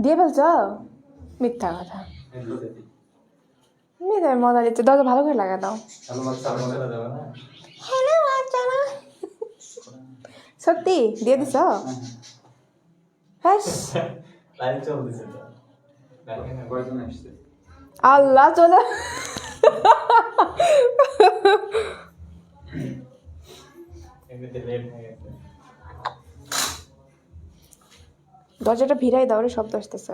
দিয়ে ফেলছ? মিথ্যা কথা। মিথ্যা মজা দিচ্ছে, দাও ভালো করে লাগা দাও। হ্যালো বাচ্চারা, সত্যি দিয়ে দিছ? হ্যাঁ আল্লাহ চলে দরজাটা ভিড়াই দাও রে, শব্দ আসতেছে।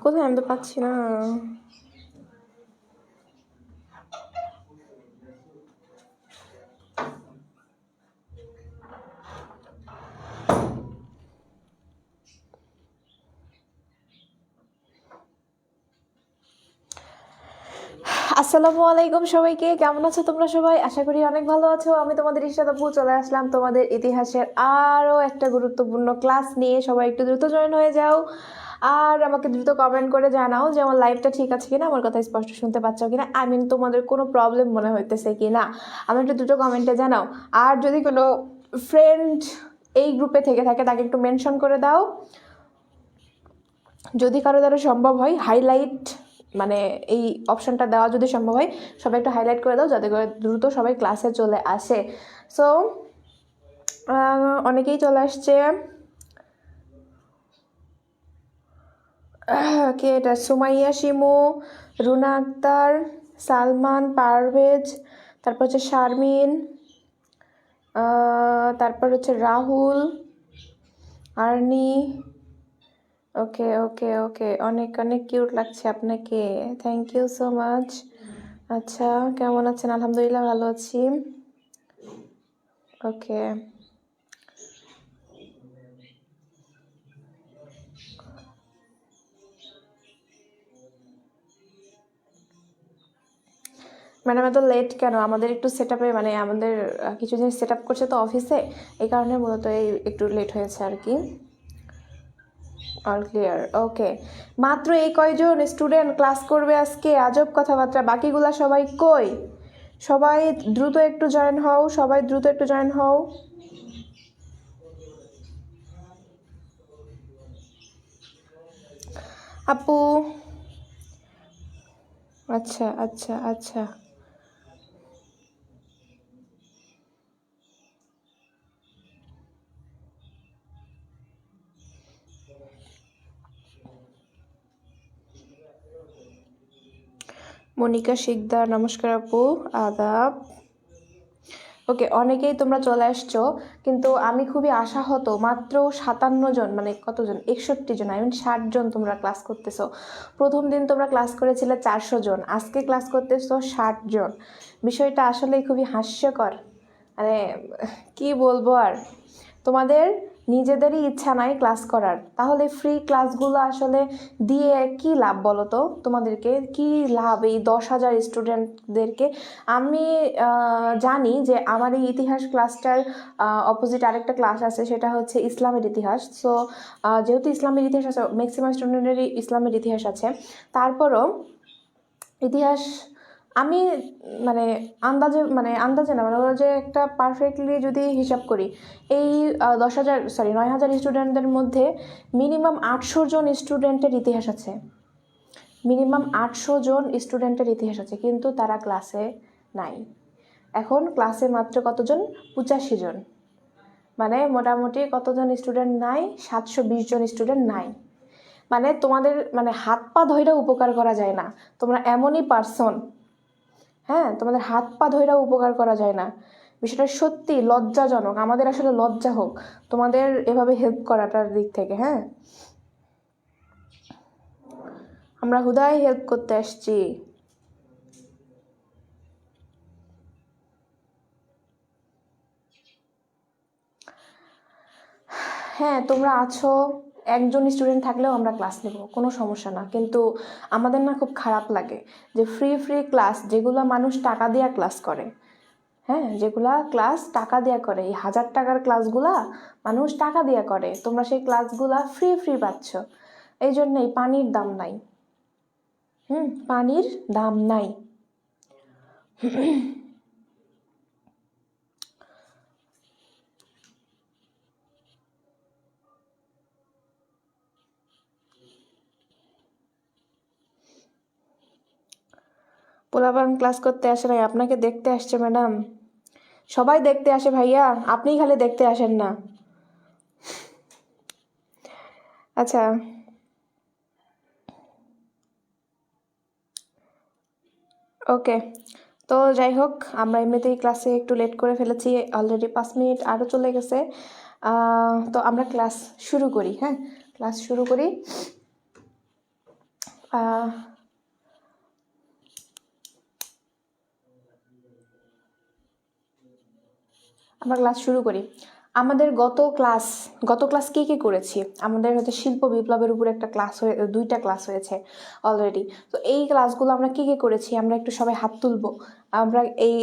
কোথায় আমি তো পাচ্ছি না। আসসালামু আলাইকুম সবাইকে, কেমন আছো তোমরা সবাই? আশা করি অনেক ভালো আছো। আমি তোমাদের ইশরাত আপু চলে আসলাম তোমাদের ইতিহাসের আরও একটা গুরুত্বপূর্ণ ক্লাস নিয়ে। সবাই একটু দ্রুত জয়েন হয়ে যাও আর আমাকে দ্রুত কমেন্ট করে জানাও যে আমার লাইভটা ঠিক আছে কিনা, আমার কথা স্পষ্ট শুনতে পাচ্ছ কিনা, আই মিন তোমাদের কোনো প্রবলেম মনে হইতেছে কিনা, আমার একটু দ্রুত কমেন্টে জানাও। আর যদি কোনো ফ্রেন্ড এই গ্রুপে থেকে থাকে তাকে একটু মেনশন করে দাও। যদি কারো দ্বারা সম্ভব হয় হাইলাইট, মানে এই অপশনটা দেওয়া যদি সম্ভব হয়, সবাই একটু হাইলাইট করে দাও যাতে করে দ্রুত সবাই ক্লাসে চলে আসে। সো অনেকেই চলে আসছে। কে এটা? সুমাইয়া, শিমু, রুনা আক্তার, সালমান, পারভেজ, তারপর হচ্ছে শারমিন, তারপর হচ্ছে রাহুল, আর্নি। ওকে ওকে ওকে, অনেক অনেক কিউট লাগছে আপনাকে, থ্যাংক ইউ সো মাচ। আচ্ছা, কেমন আছেন? আলহামদুলিল্লাহ ভালো আছি। ওকে, ম্যাডাম এত লেট কেন? আমাদের একটু সেট আপে, মানে আমাদের কিছু জিনিস সেট আপ করছে তো অফিসে, এই কারণে মূলত এই একটু লেট হয়েছে আর কি। অল ক্লিয়ার, ওকে। মাত্র এই কয়জন স্টুডেন্ট ক্লাস করবে আজকে? আজব কথাবার্তা, বাকিগুলা সবাই কই? সবাই দ্রুত একটু জয়েন হও, সবাই দ্রুত একটু জয়েন হও। আপু, আচ্ছা আচ্ছা আচ্ছা, মনিকা শিকদার, নমস্কার আপু, আদাব। ওকে, অনেকেই তোমরা চলে আসছো, কিন্তু আমি খুবই আশাহত। মাত্র 57 জন, মানে কতজন? 61 জন, আই মিন 60 জন তোমরা ক্লাস করতেছো। প্রথম দিন তোমরা ক্লাস করেছিলে 400 জন, আজকে ক্লাস করতেছো 60 জন। বিষয়টা আসলেই খুবই হাস্যকর। মানে কি বলবো আর, তোমাদের নিজেদেরই ইচ্ছা নাই ক্লাস করার, তাহলে ফ্রি ক্লাসগুলো আসলে দিয়ে কি লাভ বলো তো? তোমাদেরকে কি লাভ এই 10,000 স্টুডেন্টদেরকে? আমি জানি যে আমার এই ইতিহাস ক্লাসটার অপোজিট আরেকটা ক্লাস আছে, সেটা হচ্ছে ইসলামের ইতিহাস। সো যেহেতু ইসলামের ইতিহাস আছে, ম্যাক্সিমাম স্টুডেন্টেরই ইসলামের ইতিহাস আছে, তারপরও ইতিহাস আমি মানে আন্দাজে না, মানে ওরা যে একটা পারফেক্টলি যদি হিসাব করি, এই 9,000 স্টুডেন্টদের মধ্যে মিনিমাম 800 জন স্টুডেন্টের ইতিহাস আছে, মিনিমাম 800 জন স্টুডেন্টের ইতিহাস আছে, কিন্তু তারা ক্লাসে নাই। এখন ক্লাসে মাত্র কতজন? 85 জন, মানে মোটামুটি কতজন স্টুডেন্ট নাই? 720 জন স্টুডেন্ট নাই। মানে তোমাদের মানে হাত পা ধইরা উপকার করা যায় না, তোমরা এমনই পার্সন। হ্যাঁ, তোমাদের হাত পা ধইরা উপকার করা যায় না। বিষয়টা সত্যি লজ্জাজনক, আমাদের আসলে লজ্জা হোক তোমাদের এভাবে হেল্প করাটার দিক থেকে। হ্যাঁ, আমরা হুদাই হেল্প করতে আসছি। হ্যাঁ, তোমরা আছো, একজন স্টুডেন্ট থাকলেও আমরা ক্লাস নেব, কোনো সমস্যা না। কিন্তু আমাদের না খুব খারাপ লাগে যে ফ্রি ক্লাস, যেগুলো মানুষ টাকা দিয়ে ক্লাস করে, হ্যাঁ, যেগুলা ক্লাস টাকা দেওয়া করে, এই 1000 টাকার ক্লাসগুলা মানুষ টাকা দেওয়া করে, তোমরা সেই ক্লাসগুলা ফ্রি পাচ্ছ। এই জন্যই পানির দাম নাই। পানির দাম নাই। পোলাপান ক্লাস করতে আসে নাই, আপনাকে দেখতে আসছে ম্যাডাম। সবাই দেখতে আসে ভাইয়া, আপনিই খালি দেখতে আসেন না। আচ্ছা, ওকে। তো যাই হোক, আমরা এমনিতেই ক্লাসে একটু লেট করে ফেলেছি, অলরেডি 5 মিনিট আরও চলে গেছে। তো আমরা ক্লাস শুরু করি। হ্যাঁ, ক্লাস শুরু করি। আমরা ক্লাস শুরু করি। আমাদের গত ক্লাস কি করেছি? আমাদের হচ্ছে শিল্প বিপ্লবের উপর একটা ক্লাস দুইটা ক্লাস হয়েছে অলরেডি। তো এই ক্লাসগুলো আমরা কি করেছি, আমরা একটু সবাই হাত তুলবো। আমরা এই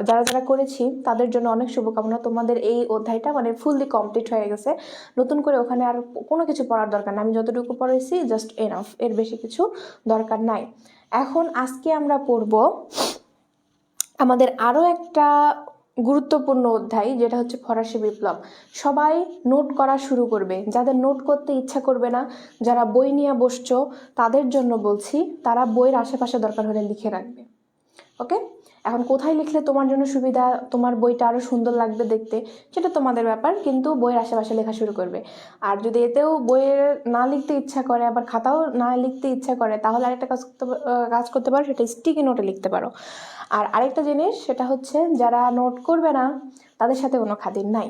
যারা যারা করেছি তাদের জন্য অনেক শুভকামনা। তোমাদের এই অধ্যায়টা মানে ফুললি কমপ্লিট হয়ে গেছে। নতুন করে ওখানে আর কোনো কিছু পড়ার দরকার নাই। আমি যতটুকু পড়েছি জাস্ট এনাফ, এর বেশি কিছু দরকার নাই। এখন আজকে আমরা পড়ব আমাদের আরও একটা গুরুত্বপূর্ণ অধ্যায়, যেটা হচ্ছে ফরাসি বিপ্লব। সবাই নোট করা শুরু করবে। যাদের নোট করতে ইচ্ছা করবে না, যারা বই নিয়ে বসছো, তাদের জন্য বলছি, তারা বইয়ের আশেপাশে দরকার হলে লিখে রাখবে। ওকে, এখন কোথায় লিখলে তোমার জন্য সুবিধা, তোমার বইটা আরও সুন্দর লাগবে দেখতে, সেটা তোমাদের ব্যাপার, কিন্তু বইয়ের আশেপাশে লেখা শুরু করবে। আর যদি এতেও বইয়ের না লিখতে ইচ্ছা করে, আবার খাতাও না লিখতে ইচ্ছা করে, তাহলে আরেকটা কাজ করতে পারো, সেটা স্টিকি নোটে লিখতে পারো। আর আরেকটা জিনিস, সেটা হচ্ছে যারা নোট করবে না তাদের সাথে কোনো খাতির নাই।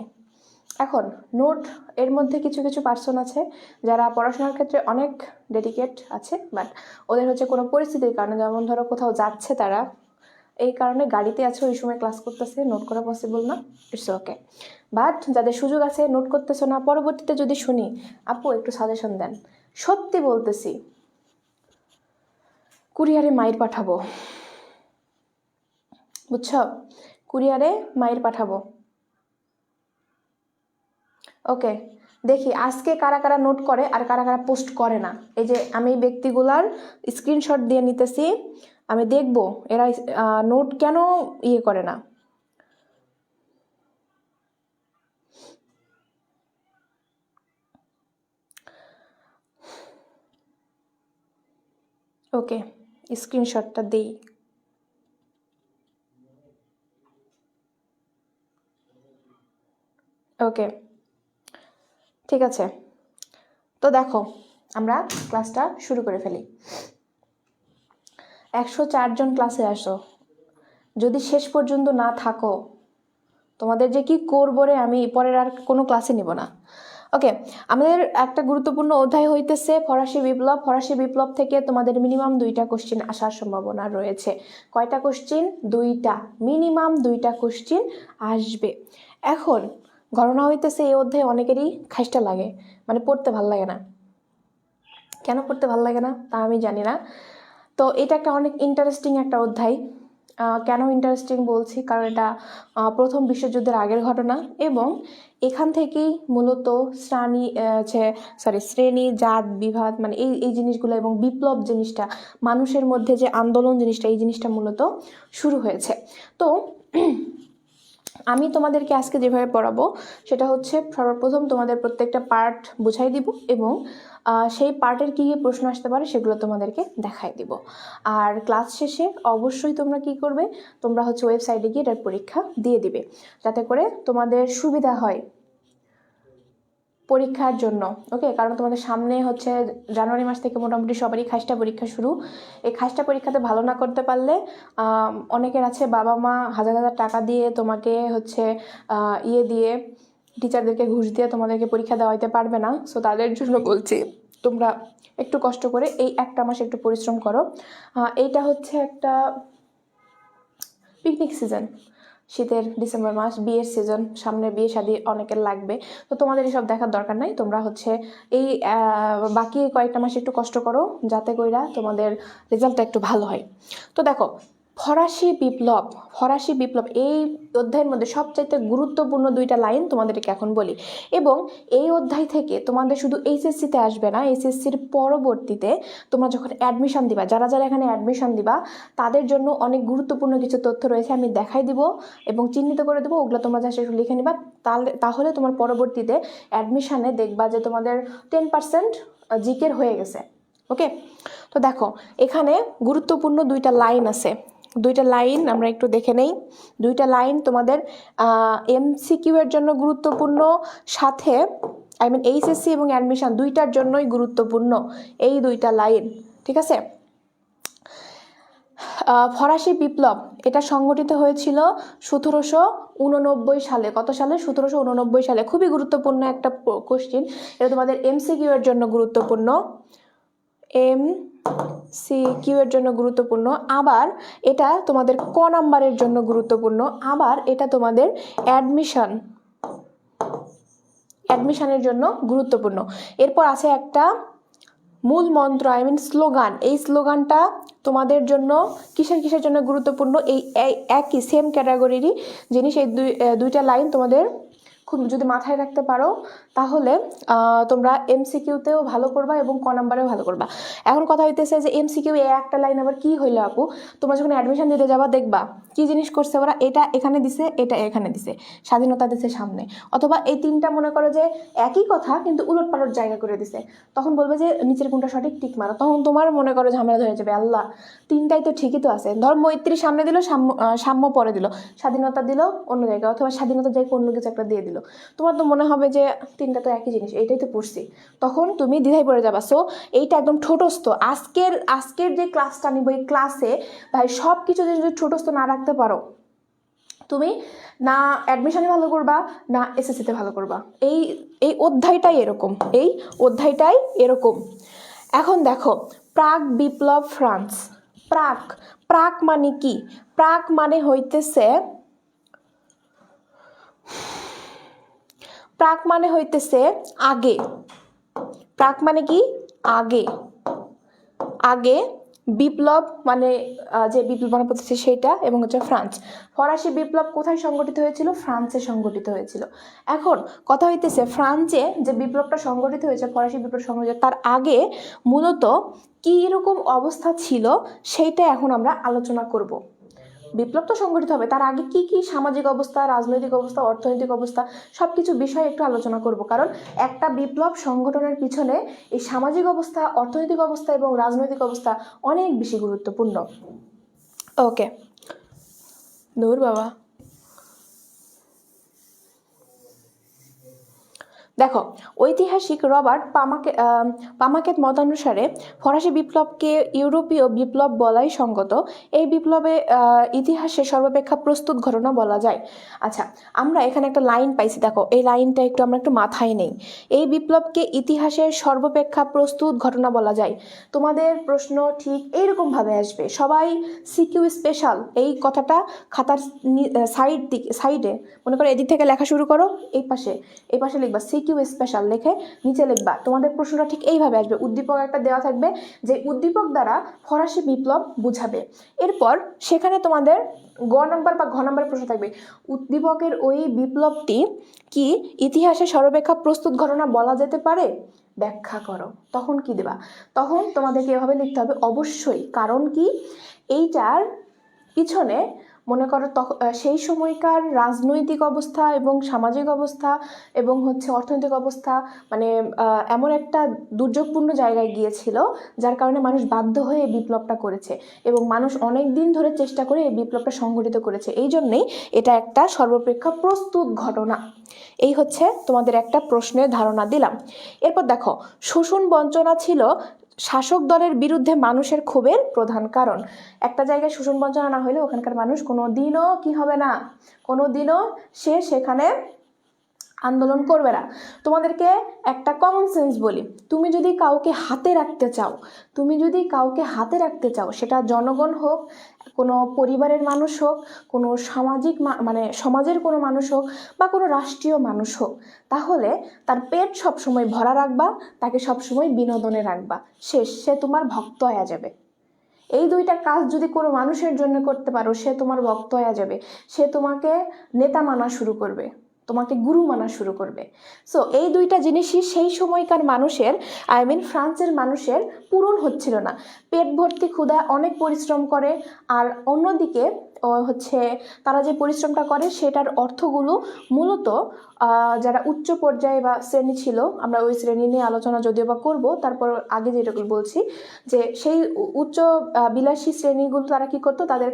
এখন নোট এর মধ্যে কিছু কিছু পার্সন আছে যারা পড়াশোনার ক্ষেত্রে অনেক ডেডিকেট আছে, বাট ওদের হচ্ছে কোনো পরিস্থিতির কারণে, যেমন ধরো কোথাও যাচ্ছে তারা, এই কারণে গাড়িতে আছে, ওই সময় ক্লাস করতেছে, নোট করা পসিবল না, ইটস ওকে। বাট যাদের সুযোগ আছে, নোট করতেছো না, পরবর্তীতে যদি শুনি আপু একটু সাজেশন দেন, সত্যি বলতেছি কুরিয়ারে মাইর পাঠাবো, বুঝছো? কুরিয়ারে মাইর পাঠাবো। ওকে, দেখি আজকে কারা কারা নোট করে আর কারা কারা পোস্ট করে না। এই যে আমি এই ব্যক্তিগুলার স্ক্রিনশট দিয়ে নিতেছি, আমি দেখব এরা নোট কেন করে না। ওকে, স্ক্রিনশটটা দিই। ওকে, ঠিক আছে। তো দেখো, আমরা ক্লাসটা শুরু করে ফেলি। 104 জন ক্লাসে আসো, যদি শেষ পর্যন্ত না থাকো তোমাদের যে কি করবো রে, আমি পরের আর কোনো ক্লাসে নিব না। ওকে, আমাদের একটা গুরুত্বপূর্ণ অধ্যায় হইতেছে ফরাসি বিপ্লব। ফরাসি বিপ্লব থেকে তোমাদের মিনিমাম 2টা কোশ্চিন আসার সম্ভাবনা রয়েছে। কয়টা কোশ্চিন? 2টা, মিনিমাম 2টা কোশ্চিন আসবে। এখন গণনা হইতেছে এই অধ্যায় অনেকেরই খাইস্টা লাগে, মানে পড়তে ভাল লাগে না। কেন পড়তে ভাল লাগে না তা আমি জানি না। তো এটা একটা অনেক ইন্টারেস্টিং একটা অধ্যায়। কেন ইন্টারেস্টিং বলছি, কারণ এটা প্রথম বিশ্বযুদ্ধের আগের ঘটনা, এবং এখান থেকেই মূলত শ্রেণী জাত বিভাগ, মানে এই জিনিসগুলো, এবং বিপ্লব জিনিসটা, মানুষের মধ্যে যে আন্দোলন জিনিসটা, এই জিনিসটা মূলত শুরু হয়েছে। তো আমি তোমাদেরকে আজকে যেভাবে পড়াবো সেটা হচ্ছে, সর্বপ্রথম তোমাদের প্রত্যেকটা পার্ট বুঝাই দিব, এবং সেই পার্টের কী কী প্রশ্ন আসতে পারে সেগুলো তোমাদেরকে দেখাই দিব। আর ক্লাস শেষে অবশ্যই তোমরা কি করবে, তোমরা হচ্ছে ওয়েবসাইটে গিয়ে এটার পরীক্ষা দিয়ে দিবে, যাতে করে তোমাদের সুবিধা হয় পরীক্ষার জন্য। ওকে, কারণ তোমাদের সামনে হচ্ছে জানুয়ারি মাস থেকে মোটামুটি সবারই খাসটা পরীক্ষা শুরু। এই খাসটা পরীক্ষাতে ভালো না করতে পারলে অনেকের আছে বাবা মা হাজার হাজার টাকা দিয়ে তোমাকে হচ্ছে দিয়ে টিচারদেরকে ঘুষ দিয়ে তোমাদেরকে পরীক্ষা দেওয়াইতে পারবে না। সো তাদের জন্য বলছি, তোমরা একটু কষ্ট করে এই একটা মাস একটু পরিশ্রম করো। এইটা হচ্ছে একটা পিকনিক সিজন, শীতের ডিসেম্বর মাস, বিয়ের সিজন, সামনে বিয়ে শাদী অনেকের লাগবে। তো তোমাদের এসব দেখার দরকার নাই, তোমরা হচ্ছে এই বাকি কয়েকটা মাস একটু কষ্ট করো, যাতে কইরা তোমাদের রেজাল্টটা একটু ভালো হয়। তো দেখো, ফরাসি বিপ্লব এই অধ্যায়ের মধ্যে সবচাইতে গুরুত্বপূর্ণ 2টা লাইন তোমাদেরকে এখন বলি। এবং এই অধ্যায় থেকে তোমাদের শুধু এইচএসসিতে আসবে না, এইচএসসির পরবর্তীতে তোমরা যখন অ্যাডমিশন দিবা, যারা যারা এখানে অ্যাডমিশন দিবা, তাদের জন্য অনেক গুরুত্বপূর্ণ কিছু তথ্য রয়েছে, আমি দেখাই দিব এবং চিহ্নিত করে দেবো। ওগুলো তোমরা যা একটু লিখে নিবা, তাহলে তোমার পরবর্তীতে অ্যাডমিশনে দেখবা যে তোমাদের 10% জিকের হয়ে গেছে। ওকে, তো দেখো এখানে গুরুত্বপূর্ণ দুইটা লাইন আছে, দুইটা লাইন আমরা একটু দেখে নেই। দুইটা লাইন তোমাদের এমসিকিউ এর জন্য গুরুত্বপূর্ণ, সাথে এইচএসসি এবং অ্যাডমিশন দুইটার জন্যই গুরুত্বপূর্ণ এই দুইটা লাইন, ঠিক আছে। ফরাসি বিপ্লব এটা সংগঠিত হয়েছিল 1789 সালে। কত সালে? 1789 সালে। খুবই গুরুত্বপূর্ণ একটা কোশ্চিন, এটা তোমাদের এমসিকিউ এর জন্য গুরুত্বপূর্ণ, এমসিকিউ এর জন্য গুরুত্বপূর্ণ। আবার এটা তোমাদের ক নাম্বারের জন্য গুরুত্বপূর্ণ, আবার এটা তোমাদের অ্যাডমিশনের জন্য গুরুত্বপূর্ণ। এরপর আছে একটা মূল মন্ত্র, স্লোগান। এই স্লোগানটা তোমাদের জন্য কিসের জন্য গুরুত্বপূর্ণ? এই একই সেম ক্যাটাগরিরই জিনিস। এই দুইটা লাইন তোমাদের খুব যদি মাথায় রাখতে পারো তাহলে তোমরা এমসিকিউতেও ভালো করবা এবং ক নাম্বারেও ভালো করবা। এখন কথা হইতেছে যে এমসিকিউ এই একটা লাইন আবার কি হইলো আপু? তোমরা যখন অ্যাডমিশন দিতে যাবা দেখবা কি জিনিস করছে ওরা, এটা এখানে দিছে, এটা এখানে দিছে, স্বাধীনতা দিছে সামনে, অথবা এই তিনটা মনে করো যে একই কথা কিন্তু উলট পালট জায়গা করে দিছে, তখন বলবে যে নিচের কোনটা সঠিক, টিক মারো। তখন তোমার মনে করো ঝামেলা ধরে যাবে, আল্লাহ তিনটাই তো ঠিকই তো আছে। ধর মৈত্রী সামনে দিল, সাম্য পরে দিল, স্বাধীনতা দিল অন্য জায়গায়, অথবা স্বাধীনতা জায়গায় অন্য কিছু একটা দিয়ে দিল, তোমার তো মনে হবে যে তিনটা তো একই জিনিস, এইটাই তো পড়ছি, তখন তুমি দ্বিধায় পড়ে যাবা। সো এইটা একদম ঠোঁটস্থ। আজকের যে ক্লাসটা নিব, এই ক্লাসে ভাই সব কিছু যদি ঠোঁটস্থ না রাখতে পারো, তুমি না অ্যাডমিশনে ভালো করবা না এসএসসিতে ভালো করবা। এই অধ্যায়টাই এরকম। এখন দেখো, প্রাক বিপ্লব ফ্রান্স। প্রাক মানে কি? প্রাক মানে হইতেছে আগে। প্রাক মানে কি? আগে। বিপ্লব মানে যে বিপ্লব মানে পড়তেছে সেটা, এবং হচ্ছে ফ্রান্স। ফরাসি বিপ্লব কোথায় সংগঠিত হয়েছিল? ফ্রান্সে সংগঠিত হয়েছিল। এখন কথা হইতেছে ফ্রান্সে যে বিপ্লবটা সংগঠিত হয়েছে, ফরাসি বিপ্লব সংগঠিত, তার আগে মূলত কি রকম অবস্থা ছিল সেইটা এখন আমরা আলোচনা করব। বিপ্লব তো সংগঠিত হবে, তার আগে কি কি সামাজিক অবস্থা, রাজনৈতিক অবস্থা, অর্থনৈতিক অবস্থা, সবকিছু বিষয়ে একটু আলোচনা করব। কারণ একটা বিপ্লব সংগঠনের পিছনে এই সামাজিক অবস্থা, অর্থনৈতিক অবস্থা এবং রাজনৈতিক অবস্থা অনেক বেশি গুরুত্বপূর্ণ। ওকে, দূর বাবা। দেখো, ঐতিহাসিক রবার্ট পামাকেত মতানুসারে ফরাসি বিপ্লবকে ইউরোপীয় বিপ্লব বলাই সঙ্গত। এই বিপ্লবে ইতিহাসে সর্বাপেক্ষা প্রস্তুত ঘটনা বলা যায়। আচ্ছা, আমরা এখানে একটা লাইন পাইছি, দেখো এই লাইনটা আমরা একটু মাথায় নেই। এই বিপ্লবকে ইতিহাসের সর্বাপেক্ষা প্রস্তুত ঘটনা বলা যায়। তোমাদের প্রশ্ন ঠিক এইরকমভাবে আসবে, সবাই সিকিউ স্পেশাল এই কথাটা খাতার সাইডে মনে করো, এদিক থেকে লেখা শুরু করো, এই পাশে লিখবা সিকিউ স্পেশাল, লিখে নিচে লিখবা। তোমাদের প্রশ্নটা ঠিক এইভাবে আসবে, উদ্দীপক একটা দেওয়া থাকবে, যে উদ্দীপক দ্বারা ফরাসি বিপ্লব বুঝাবে। এরপর সেখানে তোমাদের গ নাম্বার বা ঘ নাম্বার প্রশ্ন থাকবে, উদ্দীপকের ওই বিপ্লবটি কি ইতিহাসে সর্বাপেক্ষা প্রস্তুত ঘটনা বলা যেতে পারে, ব্যাখ্যা করো। তখন কি দেবা? তখন তোমাদেরকে এভাবে লিখতে হবে অবশ্যই। কারণ কি? এইটার পিছনে মনে করো সেই সময়কার রাজনৈতিক অবস্থা এবং সামাজিক অবস্থা এবং হচ্ছে অর্থনৈতিক অবস্থা মানে এমন একটা দুর্যোগপূর্ণ জায়গায় গিয়েছিল, যার কারণে মানুষ বাধ্য হয়ে এই বিপ্লবটা করেছে, এবং মানুষ অনেক দিন ধরে চেষ্টা করে এই বিপ্লবটা সংগঠিত করেছে। এই জন্যেই এটা একটা সর্বাপেক্ষা প্রস্তুত ঘটনা। এই হচ্ছে তোমাদের একটা প্রশ্নের ধারণা দিলাম। এরপর দেখো, শোষণ বঞ্চনা ছিল শাসক দলের বিরুদ্ধে মানুষের ক্ষোভের প্রধান কারণ। একটা জায়গায় শোষণ বঞ্চনা না হলে ওখানকার মানুষ কোনোদিনও কি হবে না, কোনোদিনও সেখানে আন্দোলন করবে না। তোমাদেরকে একটা কমন সেন্স বলি, তুমি যদি কাউকে হাতে রাখতে চাও, সেটা জনগণ হোক, কোনো পরিবারের মানুষ হোক, কোনো সামাজিক মানে সমাজের কোনো মানুষ হোক, বা কোনো রাষ্ট্রীয় মানুষ হোক, তাহলে তার পেট সবসময় ভরা রাখবা, তাকে সবসময় বিনোদনে রাখবা, সে তোমার ভক্ত হয়ে যাবে। এই দুইটা কাজ যদি কোনো মানুষের জন্য করতে পারো, সে তোমার ভক্ত হয়ে যাবে, সে তোমাকে নেতা মানা শুরু করবে, তোমাকে গুরু মানা শুরু করবে। সো এই দুইটা জিনিসই সেই সময়কার মানুষের ফ্রান্সের মানুষের পূরণ হচ্ছিল না। পেট ভর্তি ক্ষুধা, অনেক পরিশ্রম করে, আর অন্যদিকে হচ্ছে তারা যে পরিশ্রমটা করে সেটার অর্থগুলো মূলত যারা উচ্চ পর্যায়ে বা শ্রেণী ছিল, আমরা ওই শ্রেণী নিয়ে আলোচনা যদিও বা করবো, তারপর আগে যেটুকু বলছি যে সেই উচ্চ বিলাসী শ্রেণীগুলো তারা কি করতো, তাদের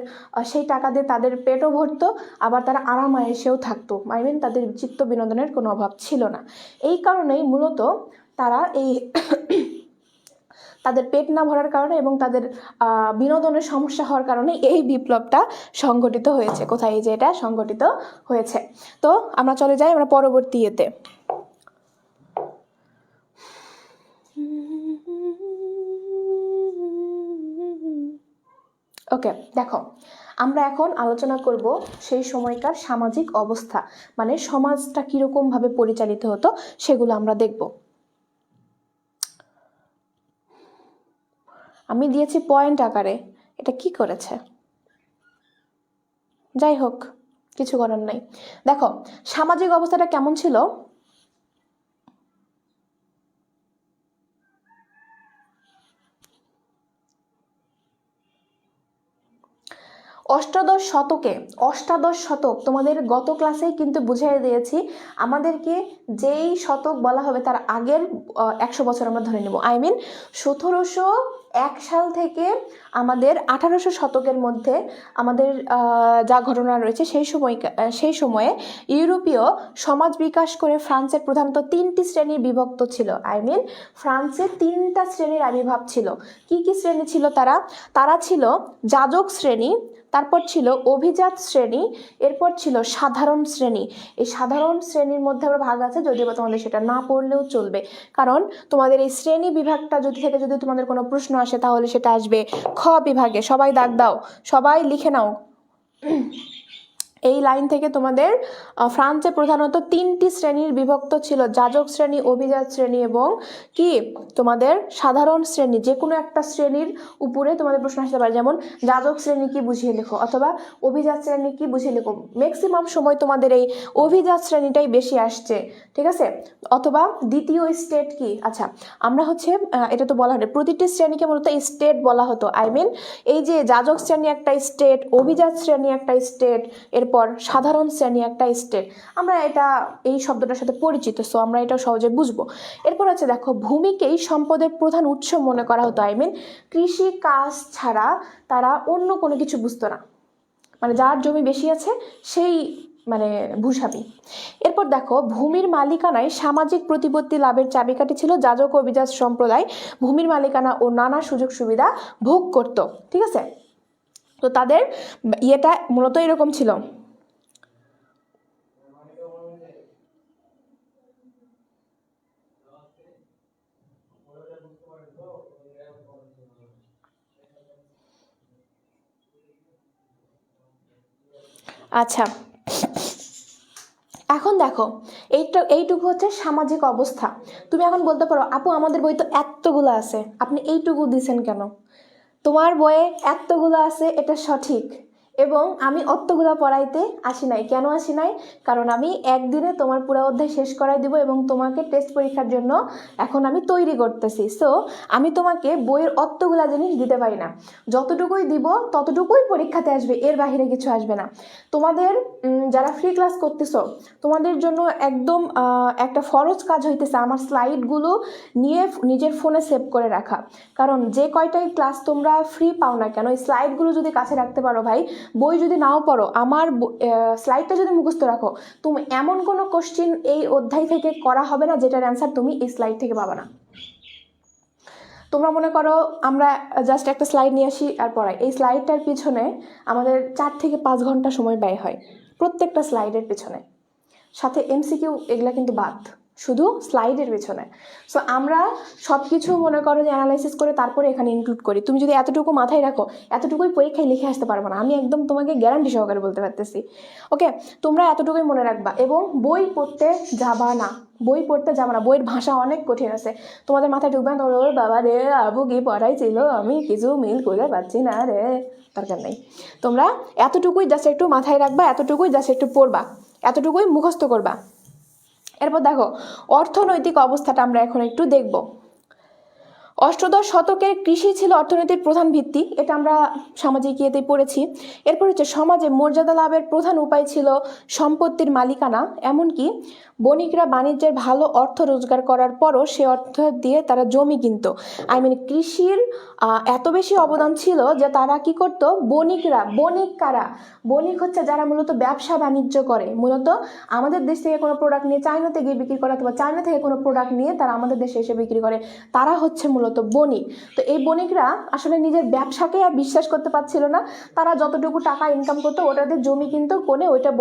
সেই টাকা দিয়ে তাদের পেটও ভরতো, আবার তারা আরামায়েশেও থাকতো। আই মিন তাদের চিত্ত বিনোদনের কোনো অভাব ছিল না। এই কারণেই মূলত তারা এই তাদের পেট না ভরার কারণে এবং তাদের বিনোদনের সমস্যা হওয়ার কারণে এই বিপ্লবটা সংগঠিত হয়েছে। কোথায়? যে এটা সংগঠিত হয়েছে। তো আমরা চলে যাই আমরা পরবর্তী ইয়েতে। ওকে, দেখো আমরা এখন আলোচনা করব সেই সময়কার সামাজিক অবস্থা, মানে সমাজটা কীরকমভাবে পরিচালিত হতো সেগুলো আমরা দেখব। আমি দিয়েছি পয়েন্ট আকারে, এটা কি করেছে? যাই হোক, কিছু করার নাই। দেখো সামাজিক অবস্থাটা কেমন ছিল। অষ্টাদশ শতক তোমাদের গত ক্লাসেই কিন্তু বুঝিয়ে দিয়েছি। আমাদেরকে যেই শতক বলা হবে তার আগের 100 বছর আমরা ধরে নেব। আই মিন 1701 সাল থেকে আমাদের 1800 শতকের মধ্যে আমাদের যা ঘটনা রয়েছে সেই সময়ে ইউরোপীয় সমাজ বিকাশ করে ফ্রান্সের প্রধানত 3টি শ্রেণী বিভক্ত ছিল। আই মিন ফ্রান্সের 3টা শ্রেণীর আবির্ভাব ছিল। কি কি শ্রেণী ছিল? তারা ছিল যাজক শ্রেণী, তারপর ছিল অভিজাত শ্রেণী, এরপর ছিল সাধারণ শ্রেণী। এই সাধারণ শ্রেণীর মধ্যে আবার ভাগ আছে, যদিও তোমাদের সেটা না পড়লেও চলবে, কারণ তোমাদের এই শ্রেণী বিভাগটা যদি তোমাদের কোনো প্রশ্ন আসে তাহলে সেটা আসবে খ বিভাগে। সবাই দাগ দাও, সবাই লিখে নাও। এই লাইন থেকে তোমাদের ফ্রান্সে প্রধানত 3টি শ্রেণীর বিভক্ত ছিল, যাজক শ্রেণী, অভিজাত শ্রেণী এবং কি তোমাদের সাধারণ শ্রেণী। যে কোনো একটা শ্রেণীর উপরে তোমাদের প্রশ্ন আসতে পারে, যেমন যাজক শ্রেণী কি বুঝিয়ে লেখো অথবা অভিজাত শ্রেণী কি বুঝিয়ে লেখো। ম্যাক্সিমাম সময় তোমাদের এই অভিজাত শ্রেণীটাই বেশি আসছে, ঠিক আছে? অথবা দ্বিতীয় স্টেট কি? আচ্ছা, আমরা হচ্ছে এটা তো বলা হয় প্রতিটি শ্রেণীকে মূলত স্টেট বলা হতো। আই মিন এই যে যাজক শ্রেণী একটা স্টেট, অভিজাত শ্রেণী একটা স্টেট, এরপর সাধারণ শ্রেণী একটা স্টেট। আমরা এটা এই শব্দটার সাথে পরিচিত, সো আমরা এটা সহজে বুঝবো। এরপর আছে দেখো, ভূমিকেই সম্পদের প্রধান উৎস মনে করা হতো। আই মিন কৃষি কাজ ছাড়া তারা অন্য কোনো কিছু বুঝতো না, মানে যার জমি বেশি আছে সেই মানে ভূস্বামী। এরপর দেখো, ভূমির মালিকানায় সামাজিক প্রতিপত্তি লাভের চাবিকাঠি ছিল। যাজক ও অভিজাত সম্প্রদায় ভূমির মালিকানা ও নানা সুযোগ সুবিধা ভোগ করত, ঠিক আছে? তো তাদের ইয়েটা মূলত এরকম ছিল। আচ্ছা, এখন দেখো এইটুকু হচ্ছে সামাজিক অবস্থা। তুমি এখন বলতে পারো, আপু আমাদের বই তো এতগুলো আছে, আপনি এইটুকু দিছেন কেন? তোমার বইয়ে এতগুলো আছে, এটা সঠিক, এবং আমি অতগুলো পড়াইতে আসি নাই। কেন আসি নাই? কারণ আমি একদিনে তোমার পুরো অধ্যায় শেষ করাই দিব এবং তোমাকে টেস্ট পরীক্ষার জন্য এখন আমি তৈরি করতেছি। সো আমি তোমাকে বইয়ের অতগুলা জিনিস দিতে পারি না। যতটুকুই দিব ততটুকুই পরীক্ষাতে আসবে, এর বাইরে কিছু আসবে না। তোমাদের যারা ফ্রি ক্লাস করতেছো তোমাদের জন্য একদম একটা ফরজ কাজ হইতেছে আমার স্লাইডগুলো নিয়ে নিজের ফোনে সেভ করে রাখা। কারণ যে কয়টাই ক্লাস তোমরা ফ্রি পাও না কেন, এই স্লাইডগুলো যদি কাছে রাখতে পারো ভাই, বই যদি নাও পড়ো, আমার স্লাইডটা যদি মুখস্থ রাখো, তুমি এমন কোনো কোশ্চিন এই অধ্যায় থেকে করা হবে না যেটার অ্যান্সার তুমি এই স্লাইড থেকে পাবা না। তোমরা মনে করো আমরা জাস্ট একটা স্লাইড নিয়ে আসি আর পড়াই, এই স্লাইডটার পিছনে আমাদের 4 থেকে 5 ঘন্টা সময় ব্যয় হয় প্রত্যেকটা স্লাইডের পিছনে, সাথে এমসিকিউ এগুলা কিন্তু বাদ, শুধু স্লাইডের পেছনে। সো আমরা সব কিছু মনে করো যে অ্যানালাইসিস করে তারপরে এখানে ইনক্লুড করি। তুমি যদি এতটুকু মাথায় রাখো, এতটুকুই পরীক্ষায় লিখে আসতে পারবো না, আমি একদম তোমাকে গ্যারান্টি সহকারে বলতে পারতেছি। ওকে, তোমরা এতটুকুই মনে রাখবা এবং বই পড়তে যাবা না, বইয়ের ভাষা অনেক কঠিন আছে, তোমাদের মাথায় ঢুকবে না। ওর বাবা রে, আবু কি পড়াইছিল, আমি কিছু মিল করে পাচ্ছি না রে, দরকার নেই। তোমরা এতটুকুই জাস্ট একটু মাথায় রাখবা, এতটুকুই জাস্ট একটু পড়বা, এতটুকুই মুখস্থ করবা। এরপর দেখো অর্থনৈতিক অবস্থাটা আমরা এখন একটু দেখব। অষ্টাদশ শতকের কৃষি ছিল অর্থনীতির প্রধান ভিত্তি, এটা আমরা সামাজিক ইয়েতেই পড়েছি। এরপর হচ্ছে সমাজে মর্যাদা লাভের প্রধান উপায় ছিল সম্পত্তির মালিকানা, এমনকি বণিকরা বাণিজ্যের ভালো অর্থ রোজগার করার পরও সে অর্থ দিয়ে তারা জমি কিনত। কৃষির এত বেশি অবদান ছিল যে তারা কি করত, বণিক হচ্ছে যারা মূলত ব্যবসা বাণিজ্য করে, মূলত আমাদের দেশ থেকে কোনো প্রোডাক্ট নিয়ে চায়নাতে গিয়ে বিক্রি করে অথবা চায়না থেকে কোনো প্রোডাক্ট নিয়ে তারা আমাদের দেশে এসে বিক্রি করে, তারা হচ্ছে মূলত বণিক। তো এই বণিকরা আসলে নিজের ব্যবসাকে আর বিশ্বাস করতে পারছিল না, তারা যতটুকু টাকা ইনকাম করতো ওটাদের জমি কিন্তু কোনে ওইটা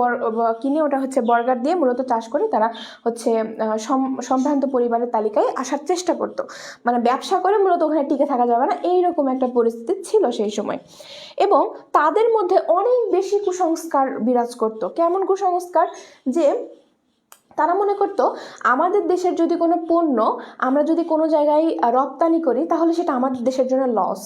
কিনে ওটা হচ্ছে বর্গার দিয়ে মূলত চাষ করে তারা হচ্ছে সম্ভ্রান্ত পরিবারের তালিকায় আসার চেষ্টা করতো। মানে ব্যবসা করে মূলত ওখানে টিকে থাকা যাবে না, এইরকম একটা পরিস্থিতি ছিল সেই সময়। এবং তাদের মধ্যে অনেক বেশি কুসংস্কার বিরাজ করত। কেমন কুসংস্কার? যে তারা মনে করতো আমাদের দেশের যদি কোনো পণ্য আমরা যদি কোনো জায়গায় রপ্তানি করি তাহলে সেটা আমাদের দেশের জন্য লস,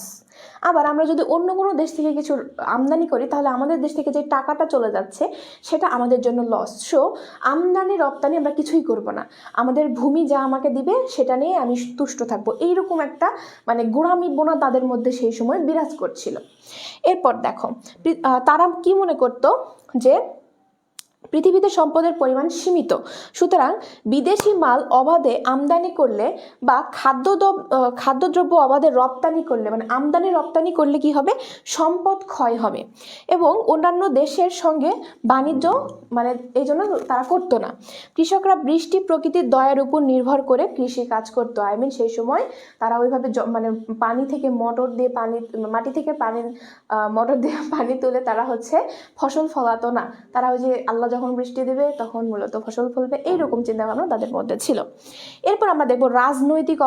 আবার আমরা যদি অন্য কোনো দেশ থেকে কিছু আমদানি করি তাহলে আমাদের দেশ থেকে যে টাকাটা চলে যাচ্ছে সেটা আমাদের জন্য লস। সো আমদানি রপ্তানি আমরা কিছুই করব না, আমাদের ভূমি যা আমাকে দিবে সেটা নিয়ে আমি তুষ্ট থাকবো, এইরকম একটা মানে গোঁড়ামি বোনা তাদের মধ্যে সেই সময় বিরাজ করছিল। এরপর দেখো তারা কি মনে করতো যে পৃথিবীতে সম্পদের পরিমাণ সীমিত, সুতরাং বিদেশি মাল অবাধে আমদানি করলে বা খাদ্যদ্রব্য অবাধে রপ্তানি করলে, মানে আমদানি রপ্তানি করলে কি হবে, সম্পদ ক্ষয় হবে এবং অন্যান্য দেশের সঙ্গে বাণিজ্য মানে এই জন্য তারা করতো না। কৃষকরা বৃষ্টি প্রকৃতির দয়ার উপর নির্ভর করে কৃষি কাজ করতো। সেই সময় তারা ওইভাবে মানে পানি থেকে মোটর দিয়ে পানি, মাটি থেকে মোটর দিয়ে পানি তুলে তারা হচ্ছে ফসল ফলাতো না, তারা ওই যে আল্লাহ যখন বৃষ্টি দেবে তখন মূলত ফসল ফলবে, এইরকম চিন্তা ভাবনা তাদের মধ্যে ছিল। এরপর আমরা দেখব রাজনৈতিক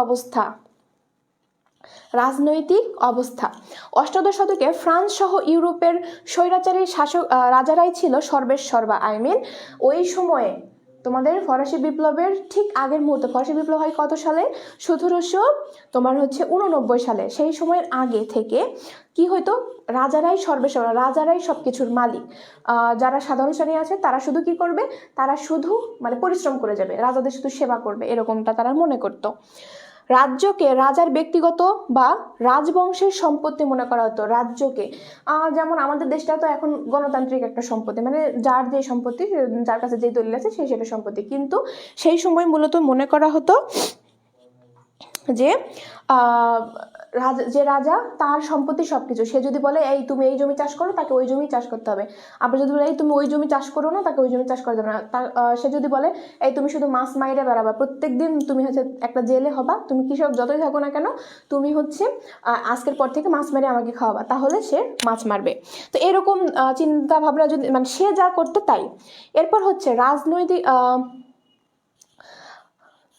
অবস্থা। অষ্টাদশ শতকে ফ্রান্স সহ ইউরোপের স্বৈরাচারী রাজারাই ছিল সর্বেসর্বা। ওই সময়ে তোমাদের ফরাসি বিপ্লবের ঠিক আগের মুহূর্তে, ফরাসি বিপ্লব হয় কত সালে, 1789 সালে। সেই সময়ের আগে থেকে কি হইতো, রাজারাই সর্বেসর্বা, রাজারাই সবকিছুর মালিক। যারা সাধারণ শ্রেণী আছে তারা শুধু কি করবে, তারা শুধু মানে পরিশ্রম করে যাবে, রাজাদের শুধু সেবা করবে, এরকমটা তারা মনে করতো। রাজ্যকে রাজার ব্যক্তিগত বা রাজবংশের সম্পত্তি মনে করা হতো। রাজ্যকে যেমন আমাদের দেশটা তো এখন গণতান্ত্রিক একটা সম্পত্তি, মানে যার যে সম্পত্তি, যার কাছে যে দলিল আছে সেই সেটা সম্পত্তি, কিন্তু সেই সময় মূলত মনে করা হতো যে যে রাজা তার সম্পত্তি সবকিছু, সে যদি বলে এই তুমি এই জমি চাষ করো তাকে ওই জমি চাষ করতে হবে, আবার যদি বলে এই তুমি ওই জমি চাষ করো না তাকে ওই জমি চাষ করা যাবে না, সে যদি বলে এই তুমি শুধু মাছ মাইরে বেড়াবা, প্রত্যেকদিন তুমি হচ্ছে একটা জেলে হবা, তুমি কৃষক যতই থাকো না কেন তুমি হচ্ছে আজকের পর থেকে মাছ মেরে আমাকে খাওয়াবা, তাহলে সে মাছ মারবে। তো এরকম চিন্তা ভাবনা যদি মানে সে যা করতো তাই। এরপর হচ্ছে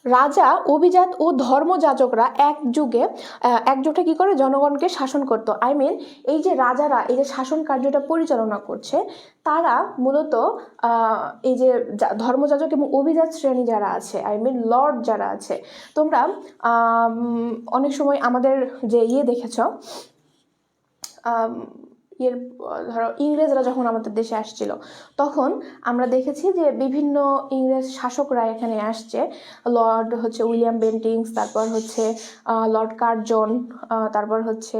রাজা, অভিজাত ও ধর্মযাজকরা একজোটে কি করে জনগণকে শাসন করতো। এই যে রাজারা এই যে শাসন কার্যটা পরিচালনা করছে, তারা মূলত এই যে ধর্মযাজক এবং অভিজাত শ্রেণী যারা আছে, লর্ড যারা আছে, তোমরা অনেক সময় আমাদের যে দেখেছ ধরো ইংরেজরা যখন আমাদের দেশে আসছিল তখন আমরা দেখেছি যে বিভিন্ন ইংরেজ শাসকরা এখানে আসছে, লর্ড হচ্ছে উইলিয়াম বেন্টিংস, তারপর হচ্ছে লর্ড কার্জন, তারপর হচ্ছে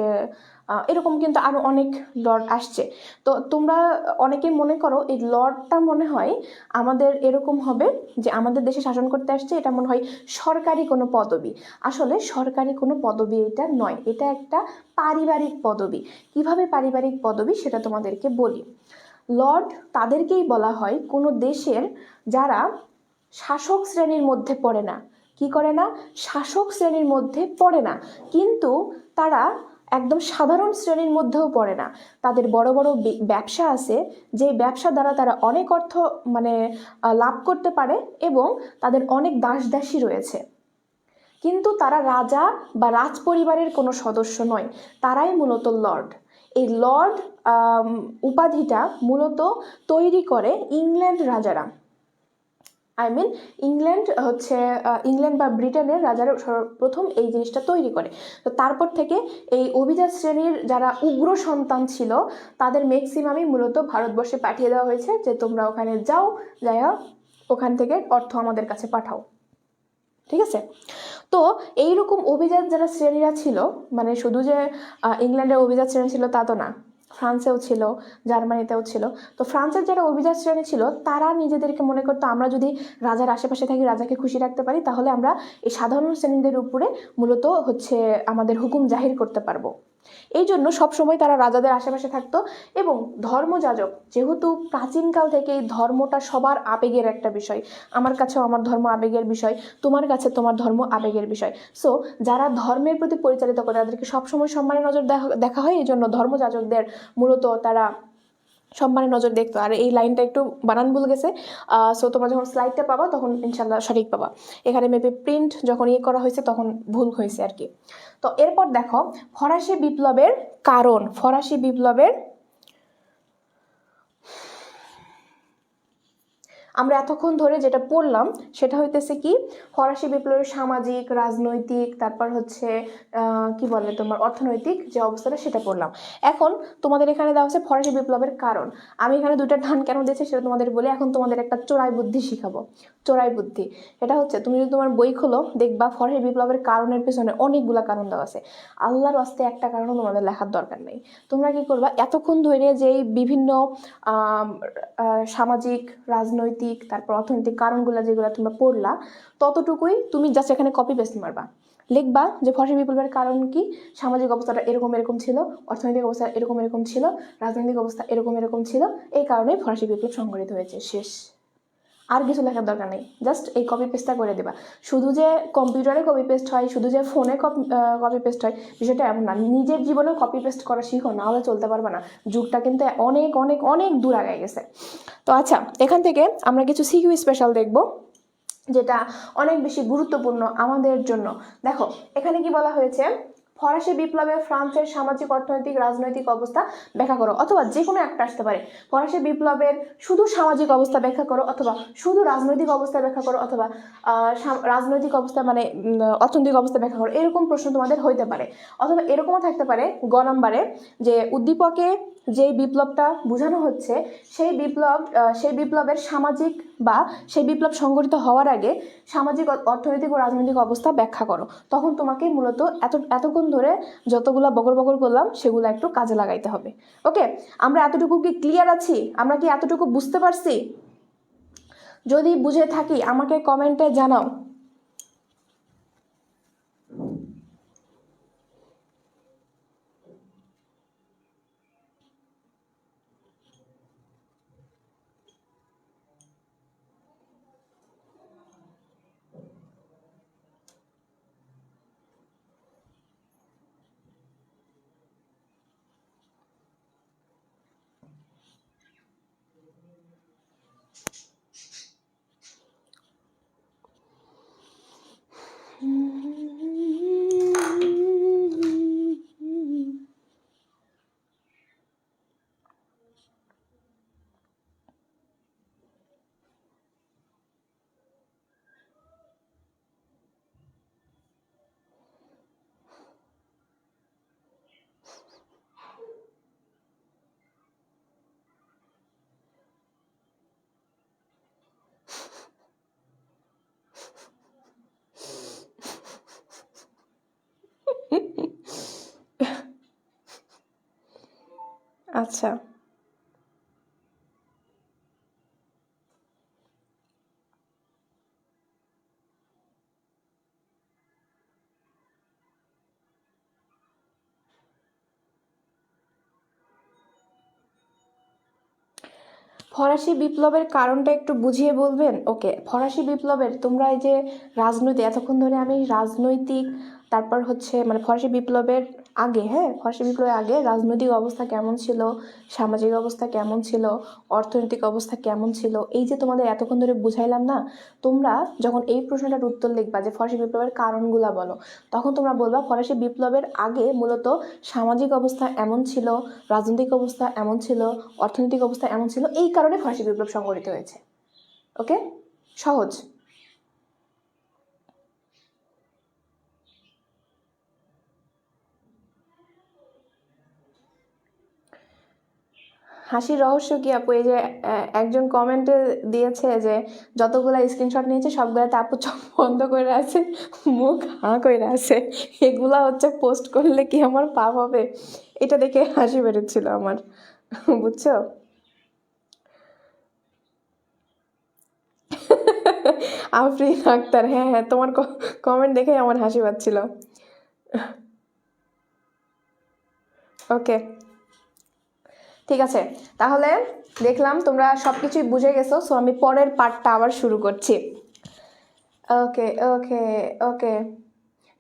এরকম কিন্তু আরো অনেক লর্ড আসছে। তো তোমরা অনেকেই মনে করো এই লর্ডটা মনে হয় আমাদের এরকম হবে যে আমাদের দেশে শাসন করতে আসছে, এটা মনে হয় সরকারি কোনো পদবি। আসলে সরকারি কোনো পদবি এটা নয়, এটা একটা পারিবারিক পদবি। কিভাবে পারিবারিক পদবি সেটা তোমাদেরকে বলি। লর্ড তাদেরকেই বলা হয় কোনো দেশের যারা শাসক শ্রেণীর মধ্যে পড়ে না, কি করে না, শাসক শ্রেণীর মধ্যে পড়ে না, কিন্তু তারা একদম সাধারণ শ্রেণীর মধ্যেও পড়ে না, তাদের বড় বড় ব্যবসা আছে, যে ব্যবসা দ্বারা তারা অনেক অর্থ মানে লাভ করতে পারে এবং তাদের অনেক দাসদাসী রয়েছে, কিন্তু তারা রাজা বা রাজ পরিবারের কোনো সদস্য নয়, তারাই মূলত লর্ড। এই লর্ড উপাধিটা মূলত তৈরি করে ইংল্যান্ড রাজারা। ইংল্যান্ড বা ব্রিটেনের রাজারা প্রথম এই জিনিসটা তৈরি করে। তো তারপর থেকে এই অভিজাত শ্রেণীর যারা উগ্র সন্তান ছিল তাদের ম্যাক্সিমামই মূলত ভারতবর্ষে পাঠিয়ে দেওয়া হয়েছে, যে তোমরা ওখানে যাও, ওখান থেকে অর্থ আমাদের কাছে পাঠাও। ঠিক আছে। তো এইরকম অভিজাত যারা শ্রেণীরা ছিল, মানে শুধু যে ইংল্যান্ডের অভিজাত শ্রেণী ছিল তা তো না, ফ্রান্সেও ছিল, জার্মানিতেও ছিল। তো ফ্রান্সের যারা অভিজাত শ্রেণী ছিল তারা নিজেদেরকে মনে করতো আমরা যদি রাজার আশেপাশে থাকি, রাজাকে খুশি রাখতে পারি, তাহলে আমরা এই সাধারণ শ্রেণীদের উপরে মূলত হচ্ছে আমাদের হুকুম জাহির করতে পারবো। এই জন্য সবসময় তারা রাজাদের আশেপাশে থাকতো। এবং ধর্মযাজক, যেহেতু প্রাচীনকাল থেকে এই ধর্মটা সবার আবেগের একটা বিষয়, আমার কাছেও আমার ধর্ম আবেগের বিষয়, তোমার কাছে তোমার ধর্ম আবেগের বিষয়। সো যারা ধর্মের প্রতি পরিচালিত করে তাদেরকে সবসময় সম্মানের নজর দেখা হয়। এই জন্য ধর্মযাজকদের মূলত তারা সম্মানের নজর দেখতো। আর এই লাইনটা একটু বানান ভুল গেছে, সো তোমরা যখন স্লাইডটা পাবা তখন ইনশাল্লাহ সঠিক পাবা। এখানে মেবি প্রিন্ট যখন করা হয়েছে তখন ভুল হয়েছে আর কি। তো এরপর দেখো ফরাসি বিপ্লবের কারণ। ফরাসি বিপ্লবের আমরা এতক্ষণ ধরে যেটা পড়লাম সেটা হইতেছে কি, ফরাসি বিপ্লবের সামাজিক, রাজনৈতিক, তারপর হচ্ছে কি বলে তোমার অর্থনৈতিক যে অবস্থাটা সেটা পড়লাম। এখন তোমাদের এখানে দেওয়া হচ্ছে ফরাসি বিপ্লবের কারণ। আমি এখানে দুইটা ধান কেন দিয়েছি সেটা তোমাদের বলে এখন তোমাদের একটা চোরাই বুদ্ধি শিখাবো। চোরাই বুদ্ধি এটা হচ্ছে, তুমি যদি তোমার বই খোলো দেখবা ফরাসি বিপ্লবের কারণের পেছনে অনেকগুলা কারণ দেওয়া আছে। আল্লাহর ওয়াস্তে একটা কারণও তোমাদের লেখার দরকার নেই। তোমরা কি করবা, এতক্ষণ ধরে যেই বিভিন্ন সামাজিক, রাজনৈতিক, তারপর অর্থনৈতিক কারণগুলো যেগুলো তোমরা পড়লা ততটুকুই তুমি জাস্ট এখানে কপি পেস্ট মারবা। লিখবা যে ফরাসি বিপ্লবের কারণ কি, সামাজিক অবস্থাটা এরকম এরকম ছিল, অর্থনৈতিক অবস্থা এরকম এরকম ছিল, রাজনৈতিক অবস্থা এরকম এরকম ছিল, এই কারণেই ফরাসি বিপ্লব সংঘটিত হয়েছে, শেষ। আর কিছু লেখার দরকার নেই, জাস্ট এই কপি পেস্টটা করে দেবা। শুধু যে কম্পিউটারে কপি পেস্ট হয়, শুধু যে ফোনে কপি পেস্ট হয়, বিষয়টা এমন না। নিজের জীবনেও কপি পেস্ট করা শিখো, না হলে চলতে পারবে না। যুগটা কিন্তু অনেক অনেক অনেক দূর আগায় গেছে। তো আচ্ছা, এখান থেকে আমরা কিছু সিকিউ স্পেশাল দেখব যেটা অনেক বেশি গুরুত্বপূর্ণ আমাদের জন্য। দেখো এখানে কি বলা হয়েছে, ফরাসি বিপ্লবে ফ্রান্সের সামাজিক, অর্থনৈতিক, রাজনৈতিক অবস্থা ব্যাখ্যা করো, অথবা যে কোনো একটা আসতে পারে। ফরাসি বিপ্লবের শুধু সামাজিক অবস্থা ব্যাখ্যা করো, অথবা শুধু রাজনৈতিক অবস্থা ব্যাখ্যা করো, অথবা রাজনৈতিক অবস্থা মানে অর্থনৈতিক অবস্থা ব্যাখ্যা করো, এরকম প্রশ্ন তোমাদের হইতে পারে। অথবা এরকমও থাকতে পারে গ নম্বরে যে উদ্দীপকে যে বিপ্লবটা বোঝানো হচ্ছে সেই বিপ্লবের সামাজিক বা সেই বিপ্লব সংঘটিত হওয়ার আগে সামাজিক, অর্থনৈতিক ও রাজনৈতিক অবস্থা ব্যাখ্যা করো। তখন তোমাকে মূলত এতক্ষণ ধরে যতগুলা বগর বগর করলাম সেগুলো একটু কাজে লাগাইতে হবে। ওকে, আমরা এতটুকু কি ক্লিয়ার আছি? আমরা কি এতটুকু বুঝতে পারছি? যদি বুঝে থাকি আমাকে কমেন্টে জানাও। আচ্ছা, ফরাসি বিপ্লবের কারণটা একটু বুঝিয়ে বলবেন? ওকে, ফরাসি বিপ্লবের তোমরা এই যে রাজনৈতিক, এতক্ষণ ধরে আমি রাজনৈতিক, তারপর হচ্ছে মানে ফরাসি বিপ্লবের আগে, হ্যাঁ ফরাসি বিপ্লবের আগে রাজনৈতিক অবস্থা কেমন ছিল, সামাজিক অবস্থা কেমন ছিল, অর্থনৈতিক অবস্থা কেমন ছিল, এই যে তোমাদের এতক্ষণ ধরে বুঝাইলাম না, তোমরা যখন এই প্রশ্নটার উত্তর লিখবা যে ফরাসি বিপ্লবের কারণগুলা বলো, তখন তোমরা বলবা ফরাসি বিপ্লবের আগে মূলত সামাজিক অবস্থা এমন ছিল, রাজনৈতিক অবস্থা এমন ছিল, অর্থনৈতিক অবস্থা এমন ছিল, এই কারণে ফরাসি বিপ্লব সংঘটিত হয়েছে। ওকে, সহজ। হাসির রহস্য কি আপু, এই যে একজন কমেন্টে দিয়েছে যে যতগুলা স্ক্রিনশট নিয়েছে সবগুলাতে আপু চোখ বন্ধ করে আছে, মুখ হাঁ করে আছে, এগুলা হচ্ছে পোস্ট করলে কি আমার পাপ হবে? এটা দেখে হাসি বেরোচ্ছিল আমার, বুঝছো? আফরিন আক্তার, হ্যাঁ হ্যাঁ, তোমার কমেন্ট দেখে আমার হাসি পাচ্ছিল। ওকে, ঠিক আছে, তাহলে দেখলাম তোমরা সব কিছুই বুঝে গেছো, সো আমি পরের পার্টটা আবার শুরু করছি। ওকে ওকে ওকে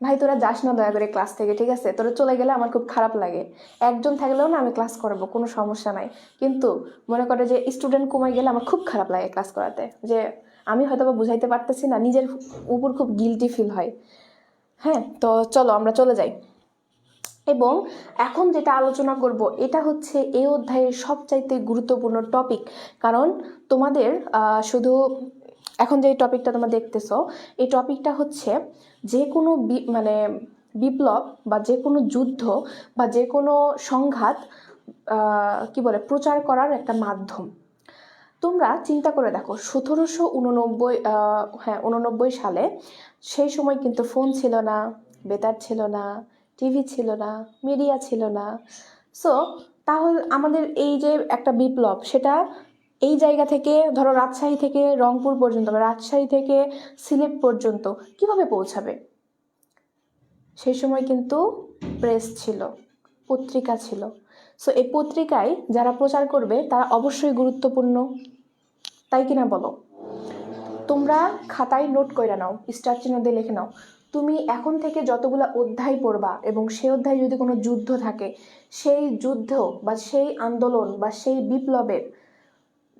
ভাই, তোরা যাস না দয়া করে ক্লাস থেকে, ঠিক আছে? তোরা চলে গেলে আমার খুব খারাপ লাগে। একজন থাকলেও না আমি ক্লাস করবো, কোনো সমস্যা নাই, কিন্তু মনে করে যে স্টুডেন্ট কমে গেলে আমার খুব খারাপ লাগে ক্লাস করাতে, যে আমি হয়তো বা বুঝাইতে পারতেছি না, নিজের উপর খুব গিলটি ফিল হয়। হ্যাঁ, তো চলো আমরা চলে যাই। এবং এখন যেটা আলোচনা করব এটা হচ্ছে এই অধ্যায়ের সবচাইতে গুরুত্বপূর্ণ টপিক, কারণ তোমাদের শুধু এখন যে টপিকটা তোমরা দেখতেছো, এই টপিকটা হচ্ছে যে কোনো মানে বিপ্লব বা যে কোনো যুদ্ধ বা যে কোনো সংঘাত কি বলে প্রচার করার একটা মাধ্যম। তোমরা চিন্তা করে দেখো 1789, হ্যাঁ 89 সালে, সেই সময় কিন্তু ফোন ছিল না, বেতার ছিল না, টিভি ছিল না, মিডিয়া ছিল না। সো তাহলে আমাদের এই যে একটা বিপ্লব, সেটা এই জায়গা থেকে ধরো রাজশাহী থেকে রংপুর পর্যন্ত বা রাজশাহী থেকে সিলেট পর্যন্ত কিভাবে পৌঁছাবে? সেই সময় কিন্তু প্রেস ছিল, পত্রিকা ছিল। সো এই পত্রিকায় যারা প্রচার করবে তারা অবশ্যই গুরুত্বপূর্ণ, তাই কিনা বলো? তোমরা খাতায় নোট করে নাও, স্টার চিহ্ন দিয়ে লিখে নাও, তুমি এখন থেকে যতগুলো অধ্যায় পড়বা এবং সেই অধ্যায় যদি কোনো যুদ্ধ থাকে, সেই যুদ্ধ বা সেই আন্দোলন বা সেই বিপ্লবের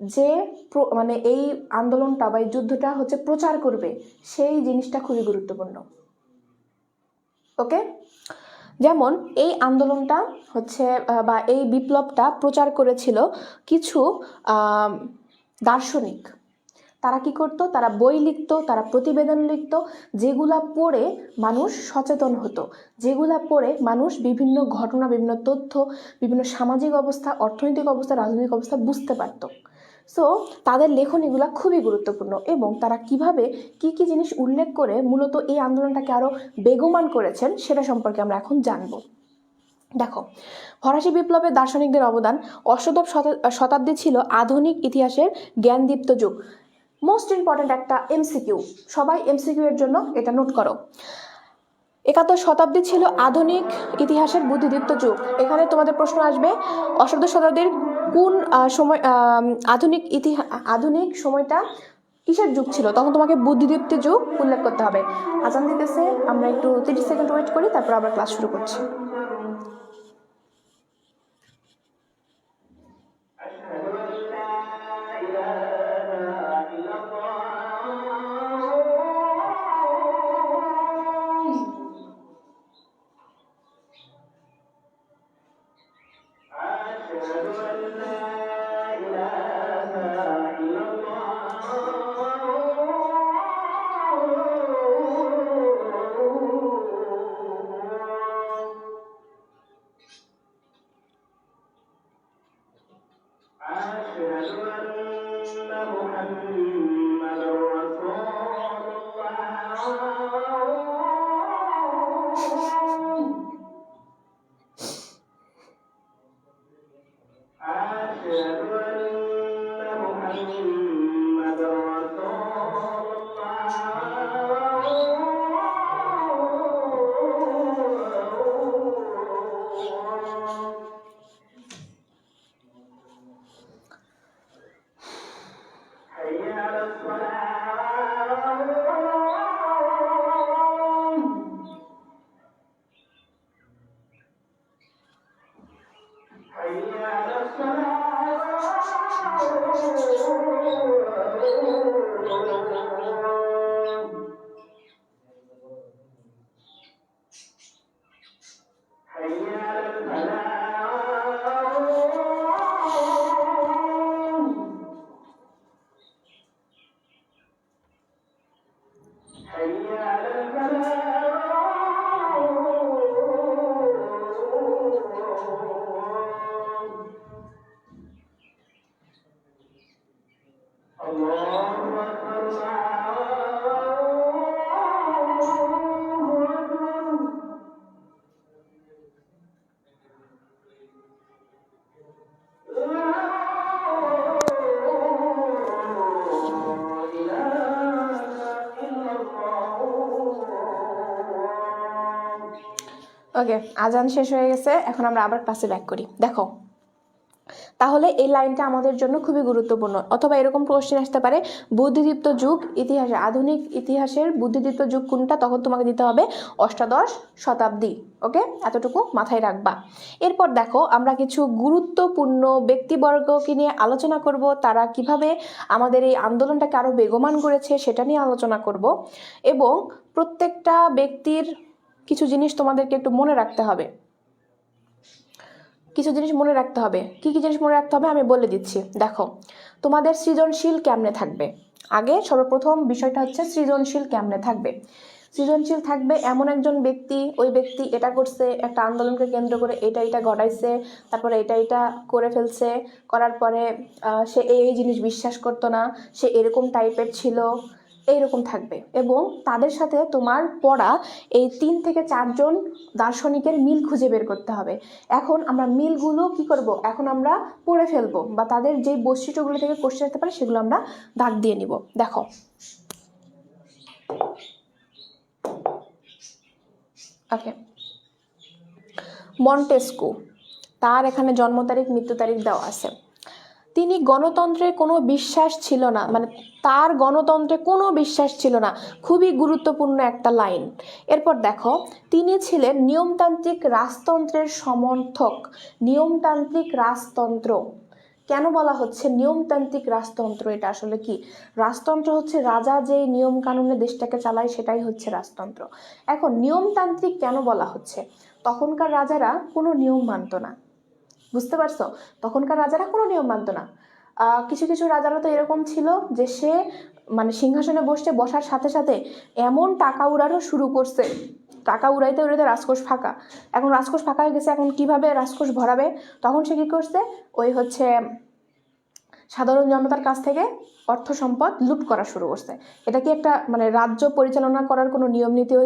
যে মানে এই আন্দোলনটা বা এই যুদ্ধটা হচ্ছে প্রচার করবে, সেই জিনিসটা খুবই গুরুত্বপূর্ণ। ওকে, যেমন এই আন্দোলনটা হচ্ছে বা এই বিপ্লবটা প্রচার করেছিল কিছু দার্শনিক। তারা কি করতো? তারা বই লিখতো, তারা প্রতিবেদন লিখতো, যেগুলা পড়ে মানুষ সচেতন হতো, যেগুলা পড়ে মানুষ বিভিন্ন ঘটনা, বিভিন্ন তথ্য, বিভিন্ন সামাজিক অবস্থা, অর্থনৈতিক অবস্থা, রাজনৈতিক অবস্থা বুঝতে পারত। সো তাদের লেখনীগুলো খুবই গুরুত্বপূর্ণ, এবং তারা কিভাবে কি কি জিনিস উল্লেখ করে মূলত এই আন্দোলনটাকে আরও বেগবান করেছেন সেটা সম্পর্কে আমরা এখন জানবো। দেখো, ফরাসি বিপ্লবের দার্শনিকদের অবদান। অষ্টদশ শতাব্দী ছিল আধুনিক ইতিহাসের জ্ঞানদীপ্ত যুগ। মোস্ট ইম্পর্ট্যান্ট একটা এমসিকিউ, সবাই এমসিকিউ এর জন্য এটা নোট করো। একাদশ শতাব্দী ছিল আধুনিক ইতিহাসের বুদ্ধিদীপ্ত যুগ। এখানে তোমাদের প্রশ্ন আসবে অষ্টাদশ শতাব্দীর কোন সময় আধুনিক সময়টা কিসের যুগ ছিল, তখন তোমাকে বুদ্ধিদীপ্ত যুগ উল্লেখ করতে হবে। আজান দিতেছে, আমরা একটু 30 সেকেন্ড ওয়েট করি, তারপর আবার ক্লাস শুরু করছি। ওকে, আজান শেষ হয়ে গেছে, এখন আমরা আবার ক্লাসে ব্যাক করি। দেখো, তাহলে এই লাইনটা আমাদের জন্য খুবই গুরুত্বপূর্ণ। অথবা এরকম কোশ্চেন আসতে পারে, বুদ্ধিদীপ্ত যুগ ইতিহাসে, আধুনিক ইতিহাসের বুদ্ধিদীপ্ত যুগ কোনটা, তখন তোমাকে দিতে হবে অষ্টাদশ শতাব্দী। ওকে, এতটুকু মাথায় রাখবা। এরপর দেখো, আমরা কিছু গুরুত্বপূর্ণ ব্যক্তিবর্গকে নিয়ে আলোচনা করব, তারা কিভাবে আমাদের এই আন্দোলনটাকে আরো বেগবান করেছে সেটা নিয়ে আলোচনা করব। এবং প্রত্যেকটা ব্যক্তির কিছু জিনিস তোমাদেরকে একটু মনে রাখতে হবে, কিছু জিনিস মনে রাখতে হবে। কি কি জিনিস মনে রাখতে হবে আমি বলে দিচ্ছি। দেখো, তোমাদের সৃজনশীল কেমনে থাকবে, আগে সর্বপ্রথম বিষয়টা হচ্ছে সৃজনশীল কেমনে থাকবে। সৃজনশীল থাকবে এমন একজন ব্যক্তি, ওই ব্যক্তি এটা করছে, একটা আন্দোলনকে কেন্দ্র করে এটা এটা ঘটাইছে, তারপরে এটা এটা করে ফেলছে, করার পরে সে এই জিনিস বিশ্বাস করতো না, সে এরকম টাইপের ছিল, এইরকম থাকবে। এবং তাদের সাথে তোমার পড়া এই 3 থেকে 4 জন দার্শনিকের মিল খুঁজে বের করতে হবে। এখন আমরা মিলগুলো কি করব, এখন আমরা পড়ে ফেলবো, বা তাদের যে বৈশিষ্ট্যগুলো থেকে কোশ্চেন আসতে পারে সেগুলো আমরা দাগ দিয়ে নিব। দেখো, ওকে, মন্টেস্কু, তার এখানে জন্ম তারিখ মৃত্যু তারিখ দেওয়া আছে। তিনি গণতন্ত্রে কোনো বিশ্বাস ছিল না, মানে তার গণতন্ত্রে কোনো বিশ্বাস ছিল না, খুবই গুরুত্বপূর্ণ একটা লাইন। এরপর দেখো, তিনি ছিলেন নিয়মতান্ত্রিক রাজতন্ত্রের সমর্থক। নিয়মতান্ত্রিক রাজতন্ত্র কেন বলা হচ্ছে নিয়মতান্ত্রিক রাজতন্ত্র, এটা আসলে কি? রাজতন্ত্র হচ্ছে রাজা যে নিয়ম কানুনে দেশটাকে চালায়, সেটাই হচ্ছে রাজতন্ত্র। এখন নিয়মতান্ত্রিক কেন বলা হচ্ছে? তখনকার রাজারা কোনো নিয়ম মানত না, বুঝতে পারছো? তখনকার রাজারা কোনো নিয়ম মানত না। কিছু কিছু রাজারা তো এরকম ছিল যে সে মানে সিংহাসনে বসার সাথে সাথে এমন টাকা উড়ানো শুরু করছে, টাকা উড়াইতে উড়াইতে রাজকোষ ফাঁকা। এখন রাজকোষ ফাঁকা হয়ে গেছে, এখন কিভাবে রাজকোষ ভরাবে? তখন সে কি করছে, ওই হচ্ছে সাধারণ জনতার কাছ থেকে অর্থ সম্পদ লুট করা শুরু করছে। এটা কি একটা মানে রাজ্য পরিচালনা করার কোনো নিয়ম নীতি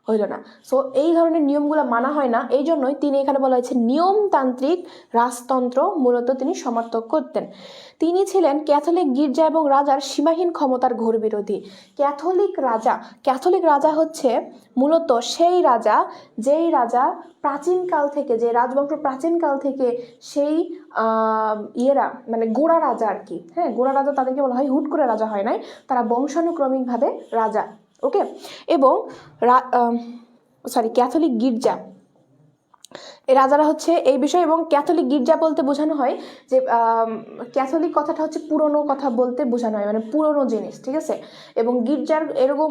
হইল না। সো এই ধরনের নিয়মগুলো মানা হয় না, এই জন্যই তিনি এখানে বলা হয়েছে নিয়মতান্ত্রিক রাজতন্ত্র মূলত তিনি সমর্থন করতেন। তিনি ছিলেন ক্যাথলিক গির্জা এবং রাজার সীমাহীন ক্ষমতার ঘোর বিরোধী। ক্যাথলিক রাজা হচ্ছে মূলত সেই রাজা, যেই রাজা প্রাচীনকাল থেকে, যে রাজবংশ প্রাচীনকাল থেকে সেই ইয়েরা মানে গোড়া রাজা আর কি, হ্যাঁ, গোড়া রাজা তাদেরকে বলা হয়, হুট করে রাজা হয় নাই, তারা বংশানুক্রমিকভাবে রাজা। ওকে, এবং ক্যাথলিক গির্জা, এই রাজারা হচ্ছে এই বিষয়। এবং ক্যাথলিক গির্জা বলতে বোঝানো হয় যে ক্যাথলিক কথাটা হচ্ছে পুরনো কথা বলতে বোঝানো হয়, মানে পুরনো জিনিস, ঠিক আছে। এবং গির্জার এরকম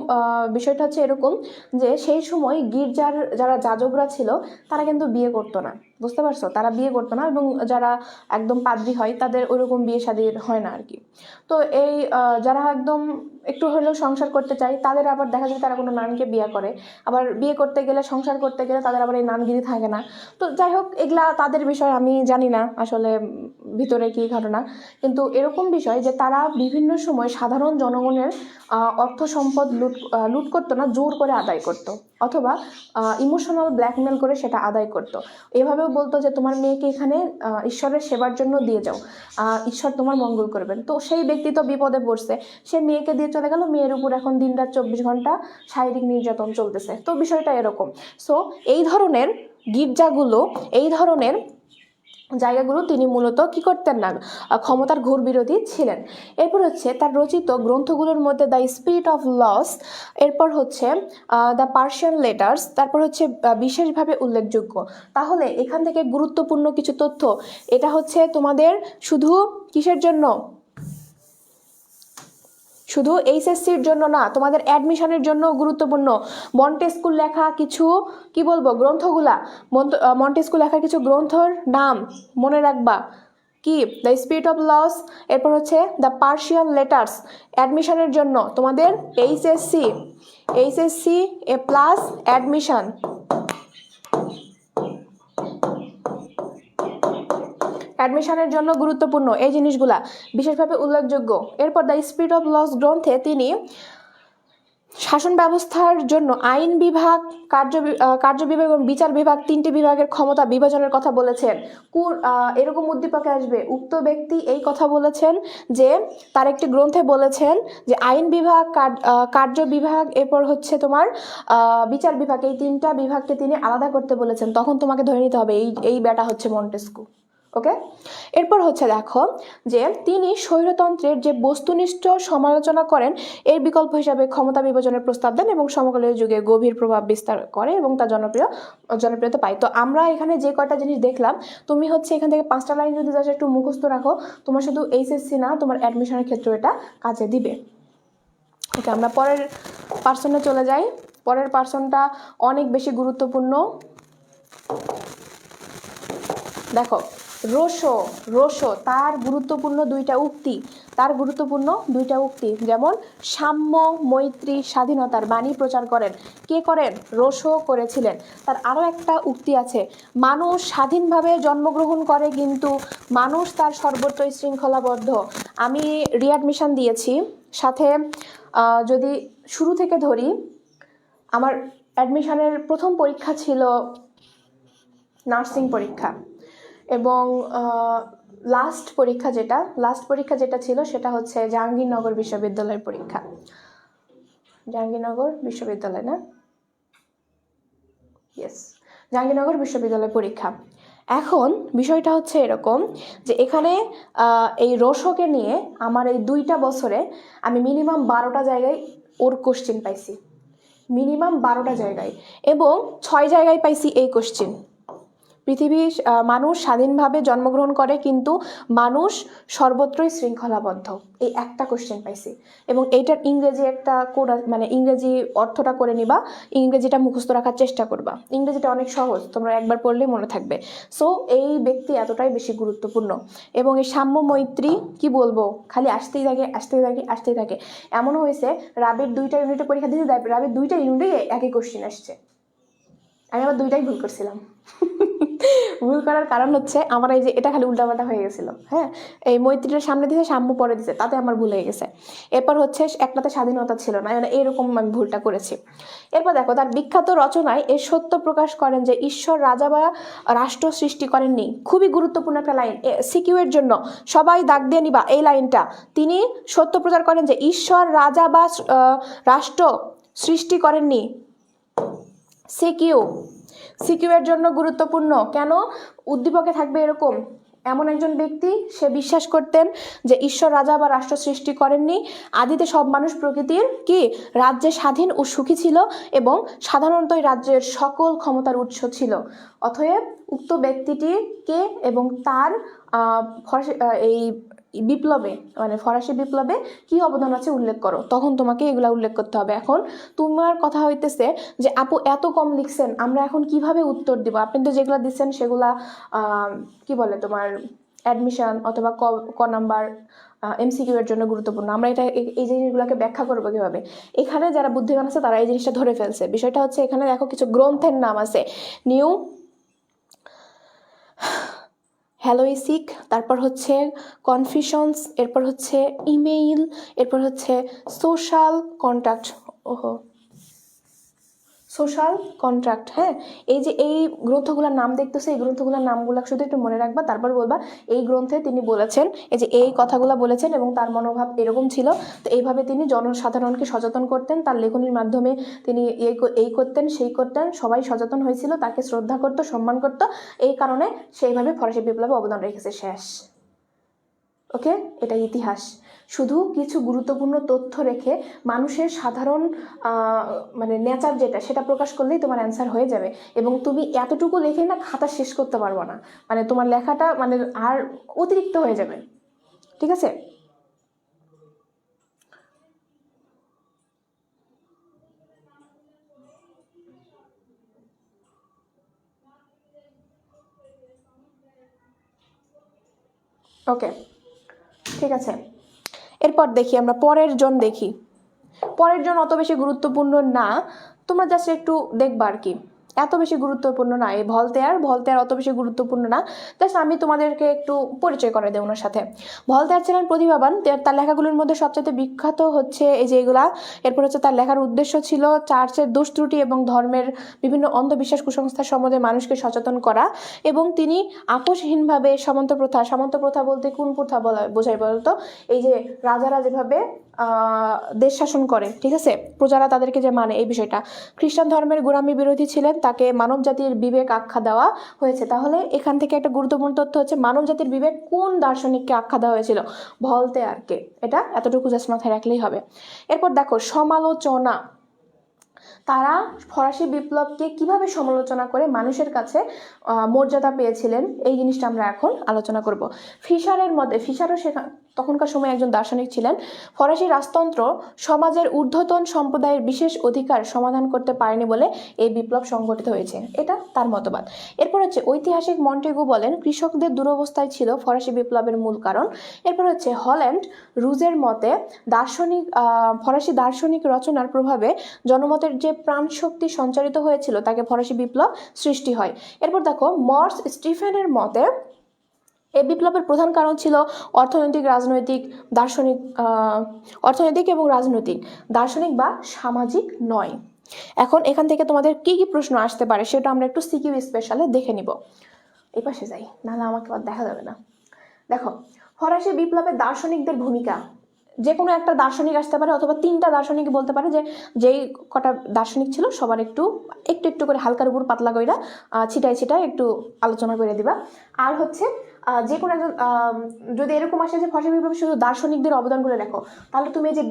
বিষয়টা হচ্ছে এরকম যে সেই সময় গির্জার যারা যাজকরা ছিল তারা কিন্তু বিয়ে করতো না, বুঝতে পারছো? তারা বিয়ে করতো না, এবং যারা একদম পাদ্রী হয় তাদের ওইরকম বিয়ে শাদী হয় না আর কি। তো এই যারা একদম একটু হলেও সংসার করতে চায় তাদের আবার দেখা যায় তারা কোনো নানকে বিয়ে করে, আবার বিয়ে করতে গেলে, সংসার করতে গেলে তাদের আবার এই নানগিরি থাকে না। তো যাই হোক, এগুলা তাদের বিষয়, আমি জানি না আসলে ভিতরে কি ঘটনা। কিন্তু এরকম বিষয় যে তারা বিভিন্ন সময় সাধারণ জনগণের অর্থ সম্পদ লুট করতো না, জোর করে আদায় করতো, অথবা ইমোশনাল ব্ল্যাকমেল করে সেটা আদায় করতো। এভাবেও বলতো যে তোমার মেয়েকে এখানে ঈশ্বরের সেবার জন্য দিয়ে যাও, ঈশ্বর তোমার মঙ্গল করবেন। তো সেই ব্যক্তি তো বিপদে পড়ছে, সে মেয়েকে দিয়ে চলে গেল, মেয়ের উপর এখন দিনরাত 24 ঘন্টা শারীরিক নির্যাতন চলতেছে। তো বিষয়টা এরকম। সো এই ধরনের গির্জাগুলো, এই ধরনের জায়গাগুলো তিনি মূলত কি করতেন না, ক্ষমতার ঘোর বিরোধী ছিলেন। এরপর হচ্ছে তার রচিত গ্রন্থগুলোর মধ্যে দ্য স্পিরিট অফ লস, এরপর হচ্ছে দ্য পার্সিয়ান লেটার্স, তারপর হচ্ছে বিশেষভাবে উল্লেখযোগ্য। তাহলে এখান থেকে গুরুত্বপূর্ণ কিছু তথ্য, এটা হচ্ছে তোমাদের শুধু কিসের জন্য, শুধু এইচএসসির জন্য না, তোমাদের অ্যাডমিশনের জন্য গুরুত্বপূর্ণ। মন্টেস্কুর লেখা কিছু কি বলবো গ্রন্থগুলা, মন্টেস্কু লেখা কিছু গ্রন্থর নাম মনে রাখবা। কি? দ্য স্পিরিট অফ লস, এরপর হচ্ছে দ্য পার্সিয়ান লেটার্স। অ্যাডমিশনের জন্য তোমাদের এইচএসসি এ প্লাস অ্যাডমিশন, অ্যাডমিশনের জন্য গুরুত্বপূর্ণ এই জিনিসগুলা, বিশেষভাবে উল্লেখযোগ্য। এরপর দ্য স্পিরিট অফ লস গ্রন্থে তিনি শাসন ব্যবস্থার জন্য আইন বিভাগ, কার্য বিভাগ এবং বিচার বিভাগ, তিনটি বিভাগের ক্ষমতা বিভাজনের কথা বলেছেন। এরকম উদ্দীপকে আসবে উক্ত ব্যক্তি এই কথা বলেছেন যে তার একটি গ্রন্থে বলেছেন যে আইন বিভাগ, কার্য বিভাগ, এরপর হচ্ছে তোমার বিচার বিভাগ, এই তিনটা বিভাগকে তিনি আলাদা করতে বলেছেন। তখন তোমাকে ধরে নিতে হবে এই ব্যাটা হচ্ছে মন্টেস্কু। ওকে, এরপর হচ্ছে দেখো যে তিনি স্বৈরতন্ত্রের যে বস্তুনিষ্ঠ সমালোচনা করেন এর বিকল্প হিসাবে ক্ষমতা বিভাজনের প্রস্তাব দেন এবং সমকালীন যুগে গভীর প্রভাব বিস্তার করে এবং তা জনপ্রিয়তা পায়। তো আমরা এখানে যে কয়টা জিনিস দেখলাম, তুমি হচ্ছে এখান থেকে 5টা লাইন যদি জাস্ট একটু মুখস্থ রাখো, তোমার শুধু এইচএসসি না, তোমার অ্যাডমিশনের ক্ষেত্রে এটা কাজে দিবে। ওকে, আমরা পরের পার্সনে চলে যাই। পরের পার্সনটা অনেক বেশি গুরুত্বপূর্ণ। দেখো, রোশো তার গুরুত্বপূর্ণ দুইটা উক্তি, যেমন সাম্য, মৈত্রী, স্বাধীনতার বাণী প্রচার করেন। কে করেন? রোশো করেছিলেন। তার আরও একটা উক্তি আছে, মানুষ স্বাধীনভাবে জন্মগ্রহণ করে কিন্তু মানুষ তার সর্বত্রই শৃঙ্খলাবদ্ধ। আমি রিঅ্যাডমিশন দিয়েছি, সাথে যদি শুরু থেকে ধরি, আমার অ্যাডমিশনের প্রথম পরীক্ষা ছিল নার্সিং পরীক্ষা, এবং লাস্ট পরীক্ষা যেটা ছিল সেটা হচ্ছে জাহাঙ্গীরনগর বিশ্ববিদ্যালয়ের পরীক্ষা। জাহাঙ্গীরনগর বিশ্ববিদ্যালয় না, ইয়েস, জাহাঙ্গীরনগর বিশ্ববিদ্যালয়ের পরীক্ষা। এখন বিষয়টা হচ্ছে এরকম যে এখানে এই রোশোকে নিয়ে আমার এই 2টা বছরে আমি মিনিমাম 12টা জায়গায় ওর কোশ্চেন পাইছি, মিনিমাম 12টা জায়গায়, এবং 6 জায়গায় পাইছি এই কোশ্চেন। পৃথিবীর মানুষ স্বাধীনভাবে জন্মগ্রহণ করে কিন্তু মানুষ সর্বত্রই শৃঙ্খলাবদ্ধ, এই একটা কোশ্চেন পাইছি। এবং এইটার ইংরেজি একটা কোড, মানে ইংরেজি অর্থটা করে নিবা, ইংরেজিটা মুখস্থ রাখার চেষ্টা করবা। ইংরেজিটা অনেক সহজ, তোমরা একবার পড়লেই মনে থাকবে। সো এই ব্যক্তি এতটাই বেশি গুরুত্বপূর্ণ। এবং এই সাম্য, মৈত্রী, কি বলবো, খালি আসতেই থাকে। এমনও হয়েছে রাবির 2টা ইউনিটে পরীক্ষা দিতে দেয়, রাবির 2টা ইউনিটে একই কোশ্চেন আসছে। আমি আবার 2টাই ভুল করছিলাম। ভুল করার কারণ হচ্ছে আমার এই যে এটা খালি উল্টাপাল্টা হয়ে গেছিল। হ্যাঁ, এই মৈত্রীটার সামনে দিয়েছে, সাম্য পরে দিয়েছে, তাতে আমার ভুল হয়ে গেছে। এরপর হচ্ছে একটাতে স্বাধীনতা ছিল না, মানে এরকম আমি ভুলটা করেছি। এরপর দেখো, তার বিখ্যাত রচনায় এর সত্য প্রকাশ করেন যে ঈশ্বর রাজা বা রাষ্ট্র সৃষ্টি করেননি। খুবই গুরুত্বপূর্ণ একটা লাইন, সিকিউর জন্য সবাই দাগ দিয়ে নিবা এই লাইনটা। তিনি সত্য প্রচার করেন যে ঈশ্বর রাজা বা রাষ্ট্র সৃষ্টি করেননি। সিকিউরের জন্য গুরুত্বপূর্ণ। কেন? উদ্দীপকে থাকবে এরকম, এমন একজন ব্যক্তি, সে বিশ্বাস করতেন যে ঈশ্বর রাজা বা রাষ্ট্র সৃষ্টি করেননি। আদিতে সব মানুষ প্রকৃতির কি রাজ্যে স্বাধীন ও সুখী ছিল এবং সাধারণত এই রাজ্যের সকল ক্ষমতার উৎস ছিল। অতএব উক্ত ব্যক্তিটিকে এবং তার এই বিপ্লবে, মানে ফরাসি বিপ্লবে কি অবদান আছে উল্লেখ করো, তখন তোমাকে এগুলা উল্লেখ করতে হবে। এখন তোমার কথা হইতেছে যে আপু এত কম লিখছেন, আমরা এখন কিভাবে উত্তর দিব? আপনি তো যেগুলো দিচ্ছেন সেগুলা কি বলে তোমার অ্যাডমিশন অথবা ক নাম্বার এমসিকিউ এর জন্য গুরুত্বপূর্ণ। আমরা এই জিনিসগুলোকে ব্যাখ্যা করবো কিভাবে? এখানে যারা বুদ্ধিমান আছে তারা এই জিনিসটা ধরে ফেলছে। বিষয়টা হচ্ছে এখানে দেখো কিছু গ্রন্থের নাম আছে, নিউ হ্যালোইসিক, তারপর হচ্ছে কনফিউশনস, এরপর হচ্ছে ইমেইল, এরপর হচ্ছে সোশ্যাল কন্ট্রাক্ট। হ্যাঁ, এই যে এই গ্রন্থগুলোর নাম দেখতেছে, এই গ্রন্থগুলোর নামগুলো শুধু একটু মনে রাখবা, তারপর বলবা এই গ্রন্থে তিনি বলেছেন, এই যে এই কথাগুলো বলেছেন এবং তার মনোভাব এরকম ছিল। তো এইভাবে তিনি জনসাধারণকে সচেতন করতেন, তার লেখনীর মাধ্যমে তিনি এই করতেন, সেই করতেন, সবাই সচেতন হয়েছিল, তাকে শ্রদ্ধা করতো, সম্মান করতো, এই কারণে সেইভাবে ফরাসি বিপ্লবে অবদান রেখেছে। শেষ। ওকে, এটা ইতিহাস। শুধু কিছু গুরুত্বপূর্ণ তথ্য রেখে মানুষের সাধারণ মানে নেচার যেটা, সেটা প্রকাশ করলেই তোমার অ্যান্সার হয়ে যাবে। এবং তুমি এতটুকু লেখে না খাতা শেষ করতে পারবো না, মানে তোমার লেখাটা মানে আর অতিরিক্ত হয়ে যাবে। ঠিক আছে? ওকে, ঠিক আছে। এরপর দেখি আমরা পরের জন অত বেশি গুরুত্বপূর্ণ না, তোমরা জাস্ট একটু দেখবা আর কি। এত বেশি গুরুত্বপূর্ণ না। এই ভলতেয়ার অত বেশি গুরুত্বপূর্ণ না, জাস্ট আমি তোমাদেরকে একটু পরিচয় করে দেব ওনার সাথে। ভলতেয়ার ছিলেন প্রতিভাবান। তার লেখাগুলোর মধ্যে সবচেয়ে বিখ্যাত হচ্ছে এই যে এগুলা। এরপর হচ্ছে তার লেখার উদ্দেশ্য ছিল চার্চের দোষ ত্রুটি এবং ধর্মের বিভিন্ন অন্ধবিশ্বাস কুসংস্কার সম্বন্ধে মানুষকে সচেতন করা। এবং তিনি আপোষহীনভাবে সামন্ত প্রথা বলতে কোন প্রথা বোঝাই বলতো? এই যে রাজারা যেভাবে দেশ শাসন করে, ঠিক আছে, প্রজারা তাদেরকে যে মানে, এই বিষয়টা। খ্রিস্টান ধর্মের গোড়ামি বিরোধী ছিলেন, তাকে মানব জাতির বিবেক আখ্যা দেওয়া হয়েছে। তাহলে এখান থেকে একটা গুরুত্বপূর্ণ তথ্য হচ্ছে মানব জাতির বিবেক কোন দার্শনিককে আখ্যা দেওয়া হয়েছিল? ভলতেয়ারকে। এটা এতটুকু জাস্ট মাথায় রাখলেই হবে। এরপর দেখো সমালোচনা। তারা ফরাসি বিপ্লবকে কিভাবে সমালোচনা করে মানুষের কাছে মর্যাদা পেয়েছিলেন, এই জিনিসটা আমরা এখন আলোচনা করব। ফিশারও তখনকার সময় একজন দার্শনিক ছিলেন। ফরাসি রাজতন্ত্র সমাজের ঊর্ধ্বতন সম্প্রদায়ের বিশেষ অধিকার সমাধান করতে পারেনি বলে এই বিপ্লব সংগঠিত হয়েছে, এটা তার মতবাদ। এরপর হচ্ছে ঐতিহাসিক মন্টেগু বলেন কৃষকদের দুরবস্থায় ছিল ফরাসি বিপ্লবের মূল কারণ। এরপর হচ্ছে হল্যান্ড রুজের মতে ফরাসি দার্শনিক রচনার প্রভাবে জনমতের যে প্রাণ শক্তি সঞ্চারিত হয়েছিল তাকে ফরাসি বিপ্লব সৃষ্টি হয়। এরপর দেখো মর্স স্টিফেনের মতে এই বিপ্লবের প্রধান কারণ ছিল অর্থনৈতিক এবং রাজনৈতিক, দার্শনিক বা সামাজিক নয়। এখন এখান থেকে তোমাদের কি কি প্রশ্ন আসতে পারে সেটা আমরা একটু সিকিউ স্পেশালে দেখে নিব। এই পাশে যাই, নাহলে আমাকে আর দেখা যাবে না। দেখো ফরাসি বিপ্লবের দার্শনিকদের ভূমিকা। যে কোনো একটা দার্শনিক আসতে পারে, অথবা তিনটা দার্শনিক বলতে পারে, যে যেই কটা দার্শনিক ছিল সবার একটু করে হালকার উপর পাতলা কইরা ছিটায় একটু আলোচনা করে দিবা। আর হচ্ছে যে কোনো একজন যদি এরকম আসে যে ফরাসি বিপ্লবে শুধু দার্শনিকদের অবদানগুলো লেখো, তাহলে তুমি এই যে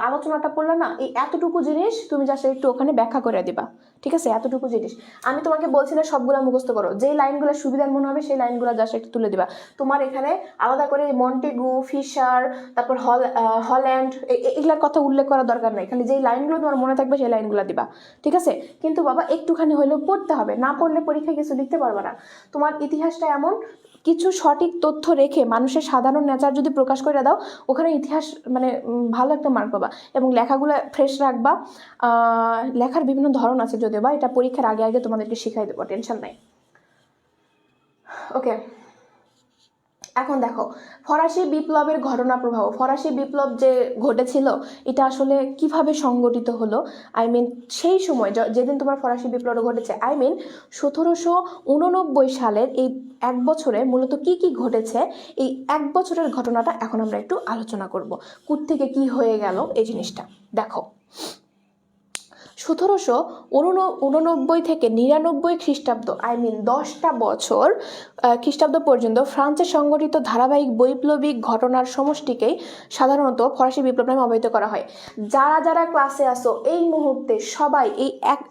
আলোচনাটা পড়লে না, এই এতটুকু জিনিস তুমি জাস্ট একটু ওখানে ব্যাখ্যা করে দিবা, ঠিক আছে? এতটুকু জিনিস আমি তোমাকে বলছি না সবগুলো মুখস্থ করো, যেই লাইনগুলো সুবিধার মনে হবে সেই লাইনগুলো জাস্ট একটু তুলে দিবা। তোমার এখানে আলাদা করে মন্টেগু, ফিশার, তারপর হল্যান্ড এগুলার কথা উল্লেখ করার দরকার নাই। এখানে যেই লাইনগুলো তোমার মনে থাকবে সেই লাইনগুলো দিবা, ঠিক আছে? কিন্তু বাবা একটুখানি হলেও পড়তে হবে, না পড়লে পরীক্ষায় কিছু লিখতে পারবে না। তোমার ইতিহাসটা এমন, কিছু সঠিক তথ্য রেখে মানুষের সাধারণ নেচার যদি প্রকাশ করে দাও, ওখানে ইতিহাস মানে ভালো একটা মার্ক পাবা। এবং লেখাগুলো ফ্রেশ রাখবা। লেখার বিভিন্ন ধরন আছে যদিও বা, এটা পরীক্ষার আগে তোমাদেরকে শিখাই দেবো, টেনশন নাই। ওকে, এখন দেখো ফরাসি বিপ্লবের ঘটনা প্রবাহ। ফরাসি বিপ্লব যে ঘটেছিল এটা আসলে কিভাবে সংগঠিত হলো, সেই সময় যেদিন তোমার ফরাসি বিপ্লব ঘটেছে, 1789 সালের এই এক বছরে মূলত কি কি ঘটেছে, এই এক বছরের ঘটনাটা এখন আমরা একটু আলোচনা করব। কোত্থেকে কি হয়ে গেল এই জিনিসটা দেখো। 1789 থেকে 99 খ্রিস্টাব্দ, 10টা বছর খ্রিস্টাব্দ পর্যন্ত ফ্রান্সে সংগঠিত ধারাবাহিক বৈপ্লবিক ঘটনার সমষ্টিকেই সাধারণত ফরাসি বিপ্লব নামে অভিহিত করা হয়। যারা যারা ক্লাসে আসো এই মুহূর্তে সবাই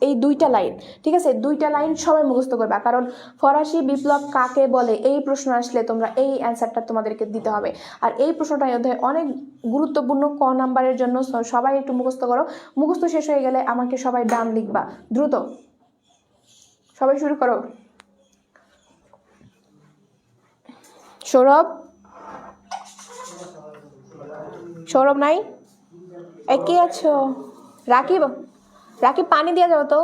এই দুইটা লাইন, ঠিক আছে, দুইটা লাইন সবাই মুখস্থ করবা, কারণ ফরাসি বিপ্লব কাকে বলে এই প্রশ্ন আসলে তোমরা এই অ্যান্সারটা তোমাদেরকে দিতে হবে। আর এই প্রশ্নটা অনেক গুরুত্বপূর্ণ, ক নাম্বারের জন্য। সবাই একটু মুখস্থ করো। মুখস্থ শেষ হয়ে গেলে আমাকে সবাই ডান লিখবা, দ্রুত সবাই শুরু করো। সৌরভ নাই? কে আছো? রাকিব পানি দিয়ে যাও তো।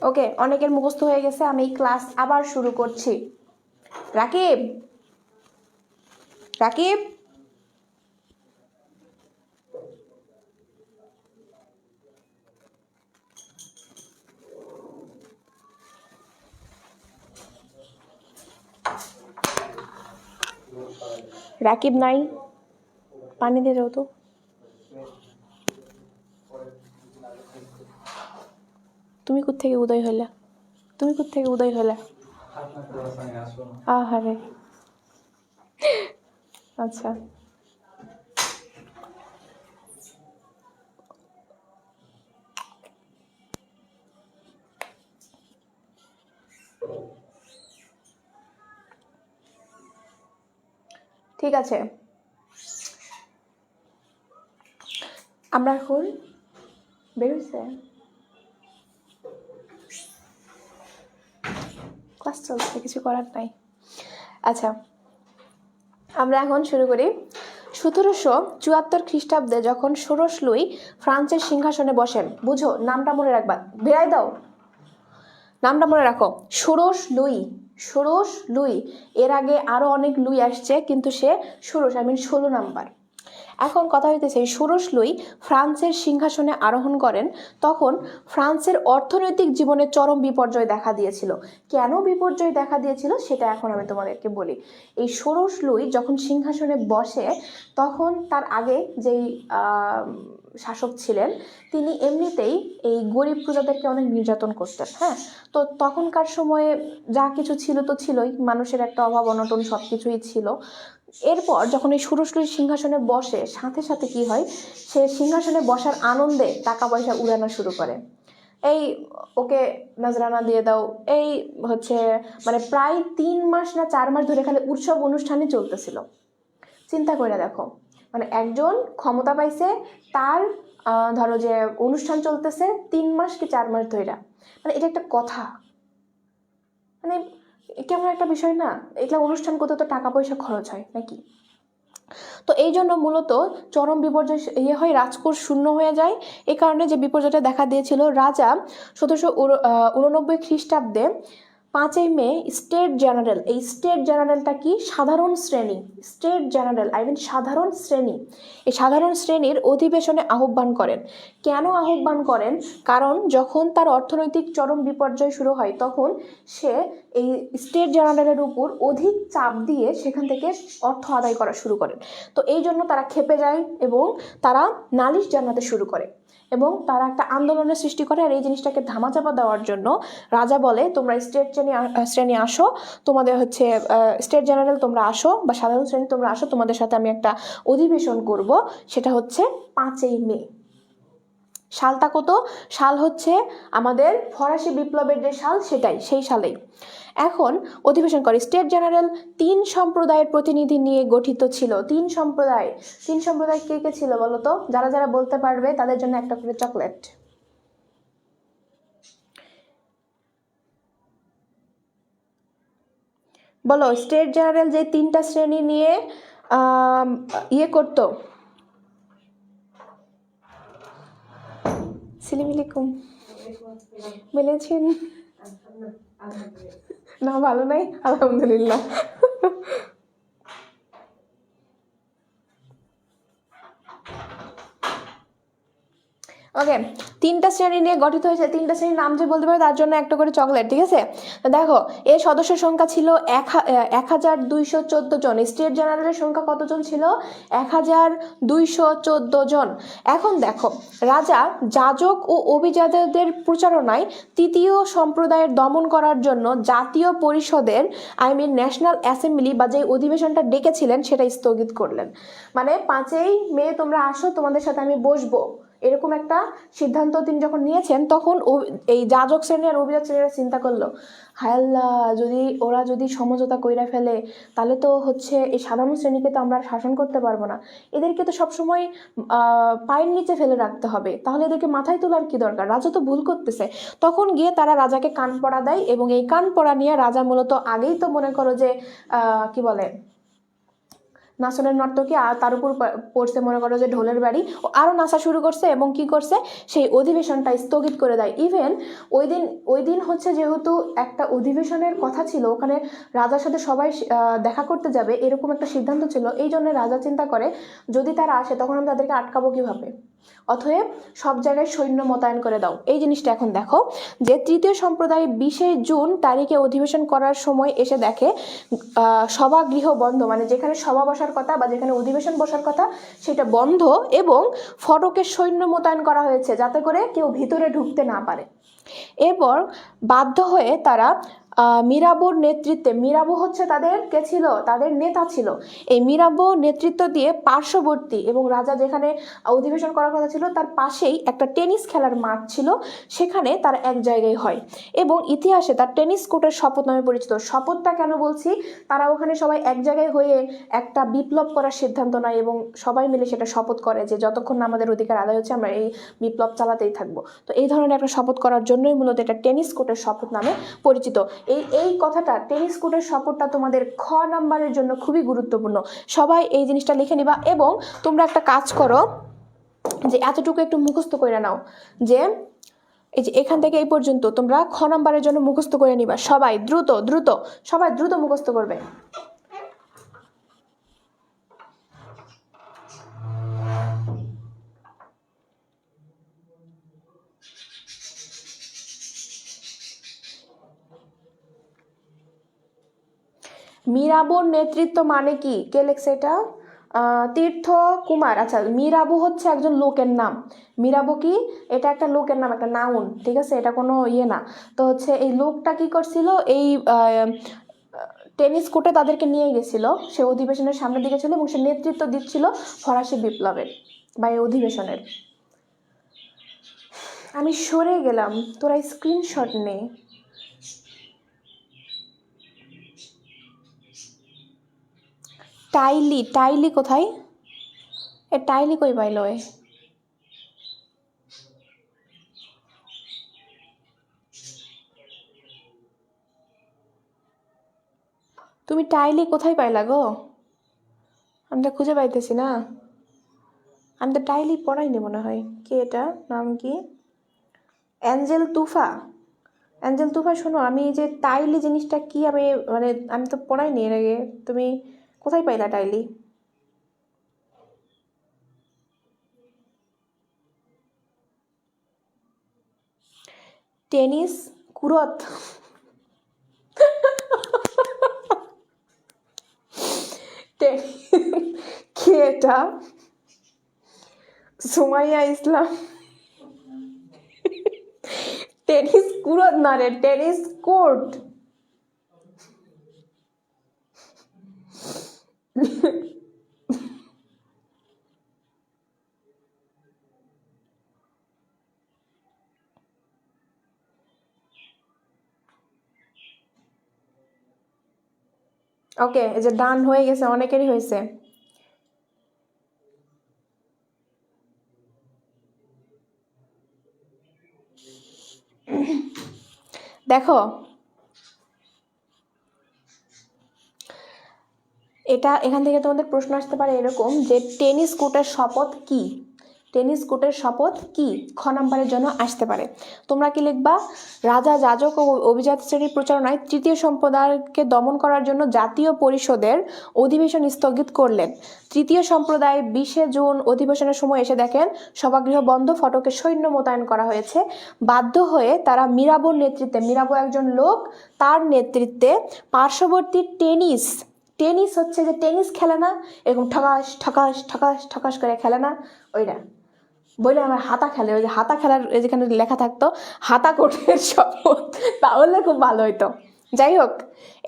ওকে, অনেকের মুখস্থ হয়ে গেছে, আমি ক্লাস আবার শুরু করছি। রাকিব রাকিব নাই? পানি দিয়ে যাও তো। তুমি কোত্থেকে উদয় হলে? আহারে, আচ্ছা ঠিক আছে, আমরা এখন বেরোচ্ছে ক্লাস চলছে, কিছু করার নাই। আচ্ছা, আমরা এখন শুরু করি। 1774 খ্রিস্টাব্দে যখন ষোড়শ লুই ফ্রান্সের সিংহাসনে বসেন, বুঝো নামটা মনে রাখবা, বেড়াই দাও, নামটা মনে রাখো, ষোড়শ লুই। ষোড়শ লুই, এর আগে আরো অনেক লুই আসছে, কিন্তু সে ষোড়শ, 16 নাম্বার। এখন কথা হইতেছে, ষোড়শ লুই ফ্রান্সের সিংহাসনে আরোহণ করেন, তখন ফ্রান্সের অর্থনৈতিক জীবনে চরম বিপর্যয় দেখা দিয়েছিল। কেন বিপর্যয় দেখা দিয়েছিল সেটা এখন আমি তোমাদেরকে বলি। এই ষোড়শ লুই যখন সিংহাসনে বসে, তখন তার আগে যেই শাসক ছিলেন, তিনি এমনিতেই এই গরিব প্রজাদেরকে অনেক নির্যাতন করতেন। হ্যাঁ, তো তখনকার সময়ে যা কিছু ছিল তো ছিলই, মানুষের একটা অভাব অনটন সব কিছুই ছিল। এরপর যখন এই ষোড়শ লুই সিংহাসনে বসে, সাথে সাথে কি হয়, সে সিংহাসনে বসার আনন্দে টাকা পয়সা উড়ানো শুরু করে। এই ওকে নজরানা দিয়ে দাও, এই হচ্ছে মানে প্রায় 3 মাস না 4 মাস ধরে খালি উৎসব অনুষ্ঠানই চলতেছিল। চিন্তা করে দেখো, মানে একজন ক্ষমতা পাইছে, তার ধরো যে অনুষ্ঠান চলতেছে 3 মাস কি 4 মাস ধরে, মানে এটা একটা কথা, মানে কেমন একটা বিষয় না? এগুলা অনুষ্ঠান করতে তো টাকা পয়সা খরচ হয় নাকি? তো এই জন্য মূলত চরম বিপর্যয় হয়, রাজকোষ শূন্য হয়ে যায়। এই কারণে যে বিপর্যয়টা দেখা দিয়েছিল, রাজা 1789 খ্রিস্টাব্দে 5ই মে স্টেট জেনারেল, এই স্টেট জেনারেলটা কি, সাধারণ শ্রেণী, স্টেট জেনারেল সাধারণ শ্রেণী, এই সাধারণ শ্রেণীর অধিবেশনে আহ্বান করেন। কেন আহ্বান করেন? কারণ যখন তার অর্থনৈতিক চরম বিপর্যয় শুরু হয়, তখন সে এই স্টেট জেনারেলের উপর অধিক চাপ দিয়ে সেখান থেকে অর্থ আদায় করা শুরু করেন। তো এই জন্য তারা ক্ষেপে যায় এবং তারা নালিশ জানাতে শুরু করে এবং তারা একটা আন্দোলনের সৃষ্টি করে। আর এই জিনিসটাকে ধামাচাপা দেওয়ার জন্য রাজা বলে, তোমরা স্টেট শ্রেণী আসো, তোমাদের হচ্ছে স্টেট জেনারেল তোমরা আসো, বা সাধারণ শ্রেণী তোমরা আসো, তোমাদের সাথে আমি একটা অধিবেশন করব। সেটা হচ্ছে 5ই মে। সালটা কত? সাল হচ্ছে আমাদের ফরাসি বিপ্লবের যে সাল, সেটাই, সেই সালেই এখন অধিবেশন করে। স্টেট জেনারেল 3 সম্প্রদায়ের প্রতিনিধি নিয়ে গঠিত ছিল। 3 সম্প্রদায়, 3 সম্প্রদায় কে কে ছিল বলো তো? যারা যারা বলতে পারবে তাদের জন্য একটা করে চকলেট। বলো, স্টেট জেনারেল যে 3টা শ্রেণী নিয়ে ইয়ে করতো। আসসালামু আলাইকুম, বলেছেন না ভালো নাই, আলহামদুলিল্লাহ। ওকে, 3টা শ্রেণী নিয়ে গঠিত হয়েছে। 3টা শ্রেণীর নাম যে বলতে পারো তার জন্য একটা করে চকলেট, ঠিক আছে? দেখো, এর সদস্য সংখ্যা ছিল 1214 জন। স্টেট জেনারেলের সংখ্যা কতজন ছিল? 1214 জন। এখন দেখো, রাজা যাজক ও অভিজাতদের প্রচারণায় 3য় সম্প্রদায়ের দমন করার জন্য জাতীয় পরিষদের ন্যাশনাল অ্যাসেম্বলি বা যে অধিবেশনটা ডেকেছিলেন সেটা স্থগিত করলেন। মানে 5ই মে তোমরা আসো, তোমাদের সাথে আমি বসবো, এরকম একটা সিদ্ধান্ত তিনি যখন নিয়েছেন, তখন এই যাজক শ্রেণী আর অভিজাত শ্রেণীরা চিন্তা করলো, হায় আল্লাহ, ওরা যদি সমঝোতা কইরা ফেলে, তাহলে তো হচ্ছে এই সাধারণ শ্রেণীকে তো আমরা শাসন করতে পারবো না, এদেরকে তো সবসময় পায়ের নিচে ফেলে রাখতে হবে, তাহলে এদেরকে মাথায় তোলার কি দরকার, রাজা তো ভুল করতেছে। তখন গিয়ে তারা রাজাকে কান পড়া দেয়, এবং এই কান পড়া নিয়ে রাজা মূলত আগেই তো মনে করো যে কি বলে, নাচনের নর্তকী, আর তার উপর পড়ছে মনে করো যে ঢোলের বাড়ি, ও আরও নাচা শুরু করছে এবং কি করছে, সেই অধিবেশনটা স্থগিত করে দেয়। ইভেন ওই দিন হচ্ছে যেহেতু একটা অধিবেশনের কথা ছিল, ওখানে রাজার সাথে সবাই দেখা করতে যাবে, এরকম একটা সিদ্ধান্ত ছিল। এই জন্য রাজা চিন্তা করে, যদি তারা আসে তখন আমি তাদেরকে আটকাবো কীভাবে, অতএব সব জায়গায় সৈন্য মোতায়েন করে দাও। এই জিনিসটা এখন দেখো যে 3য় সম্প্রদায় 20শে জুন তারিখে অধিবেশন করার সময় এসে দেখে সভাগৃহ বন্ধ, মানে যেখানে সভা বসার কথা বা যেখানে অধিবেশন বসার কথা সেটা বন্ধ, এবং ফটকে সৈন্য মোতায়েন করা হয়েছে যাতে করে কেউ ভিতরে ঢুকতে না পারে। এরপর বাধ্য হয়ে তারা মিরাবোর নেতৃত্বে, মিরাবো হচ্ছে তাদের কে ছিল, তাদের নেতা ছিল। এই মিরাবো নেতৃত্ব দিয়ে পার্শ্ববর্তী এবং রাজা যেখানে অধিবেশন করার কথা ছিল তার পাশেই একটা টেনিস খেলার মাঠ ছিল, সেখানে তার এক জায়গায় হয় এবং ইতিহাসে তার টেনিস কোর্টের শপথ নামে পরিচিত। শপথটা কেন বলছি, তারা ওখানে সবাই এক জায়গায় হয়ে একটা বিপ্লব করার সিদ্ধান্ত নেয় এবং সবাই মিলে সেটা শপথ করে যে যতক্ষণ না আমাদের অধিকার আদায় হচ্ছে আমরা এই বিপ্লব চালাতেই থাকবো। তো এই ধরনের একটা শপথ করার জন্যই মূলত এটা টেনিস কোর্টের শপথ নামে পরিচিত। এই কথাটা, টেনিস কোর্টের শপথটা তোমাদের খ নাম্বারের জন্য খুবই গুরুত্বপূর্ণ। সবাই এই জিনিসটা লিখে নিবা এবং তোমরা একটা কাজ করো যে এতটুকু একটু মুখস্থ করে নাও, যে এই যে এখান থেকে এই পর্যন্ত তোমরা খ নাম্বারের জন্য মুখস্থ করে নিবা। সবাই দ্রুত দ্রুত, সবাই দ্রুত মুখস্থ করবে। মিরাবোর নেতৃত্ব মানে কি, কে লেখছে এটা? তীর্থ কুমার। আচ্ছা, মিরাবো হচ্ছে একজন লোকের নাম। মিরাবো কি, এটা একটা লোকের নাম, একটা নাউন, ঠিক আছে, এটা কোনো ইয়ে না। তো হচ্ছে এই লোকটা কি করছিল, এই টেনিস কোর্টে তাদেরকে নিয়ে গেছিল, সে অধিবেশনের সামনের দিকে ছিল এবং সে নেতৃত্ব দিচ্ছিল ফরাসি বিপ্লবের বা এই অধিবেশনের। আমি সরে গেলাম, তোরা স্ক্রিনশট নে। টাইলি, টাইলি কোথায়? এ টাইলি কই পাইল? এ তুমি টাইলি কোথায় পাইলা গো? আমি তো খুঁজে পাইতেছি না। আমি তো টাইলি পড়াইনি মনে হয়। কে এটা, নাম কি? Angel Tuffah. অ্যাঞ্জেল তুফা, শোনো, আমি যে টাইলি জিনিসটা কি, আমি তো পড়াইনি এর আগে। তুমি কোথায় পাইলা টাইলি? টেনিস কুরত। কে এটা? সুমাইয়া ইসলাম। টেনিস কুরত না রে, টেনিস কোর্ট। ওকে, এই যে ডান হয়ে গেছে, অনেকেরই হয়েছে। দেখো, এটা এখান থেকে তোমাদের প্রশ্ন আসতে পারে এরকম যে টেনিস কোর্টের শপথ কি, টেনিস কোর্টের শপথ কি, খ নাম্বারের জন্য আসতে পারে। তোমরা কি লিখবা? রাজা, যাজক ও অভিজাত শ্রেণীর প্রচারণায় তৃতীয় সম্প্রদায়কে দমন করার জন্য জাতীয় পরিষদের অধিবেশন স্থগিত করলেন। তৃতীয় সম্প্রদায় 20 জুন অধিবেশনের সময় এসে দেখেন সভাগৃহ বন্ধ, ফটকে সৈন্য মোতায়েন করা হয়েছে। বাধ্য হয়ে তারা মিরাবোর নেতৃত্বে, মিরাবো একজন লোক, তার নেতৃত্বে পার্শ্ববর্তী টেনিস হচ্ছে যে টেনিস খেলে না, এরকম ঠকাস ঠকাস ঠকাস ঠকাস করে খেলে না, ওইটা বলে আমার হাতা খেলে, ওই যে হাতা খেলার যেখানে লেখা থাকতো হাতা কোর্টের শপথ, তাহলে খুব ভালো হইতো। যাই হোক,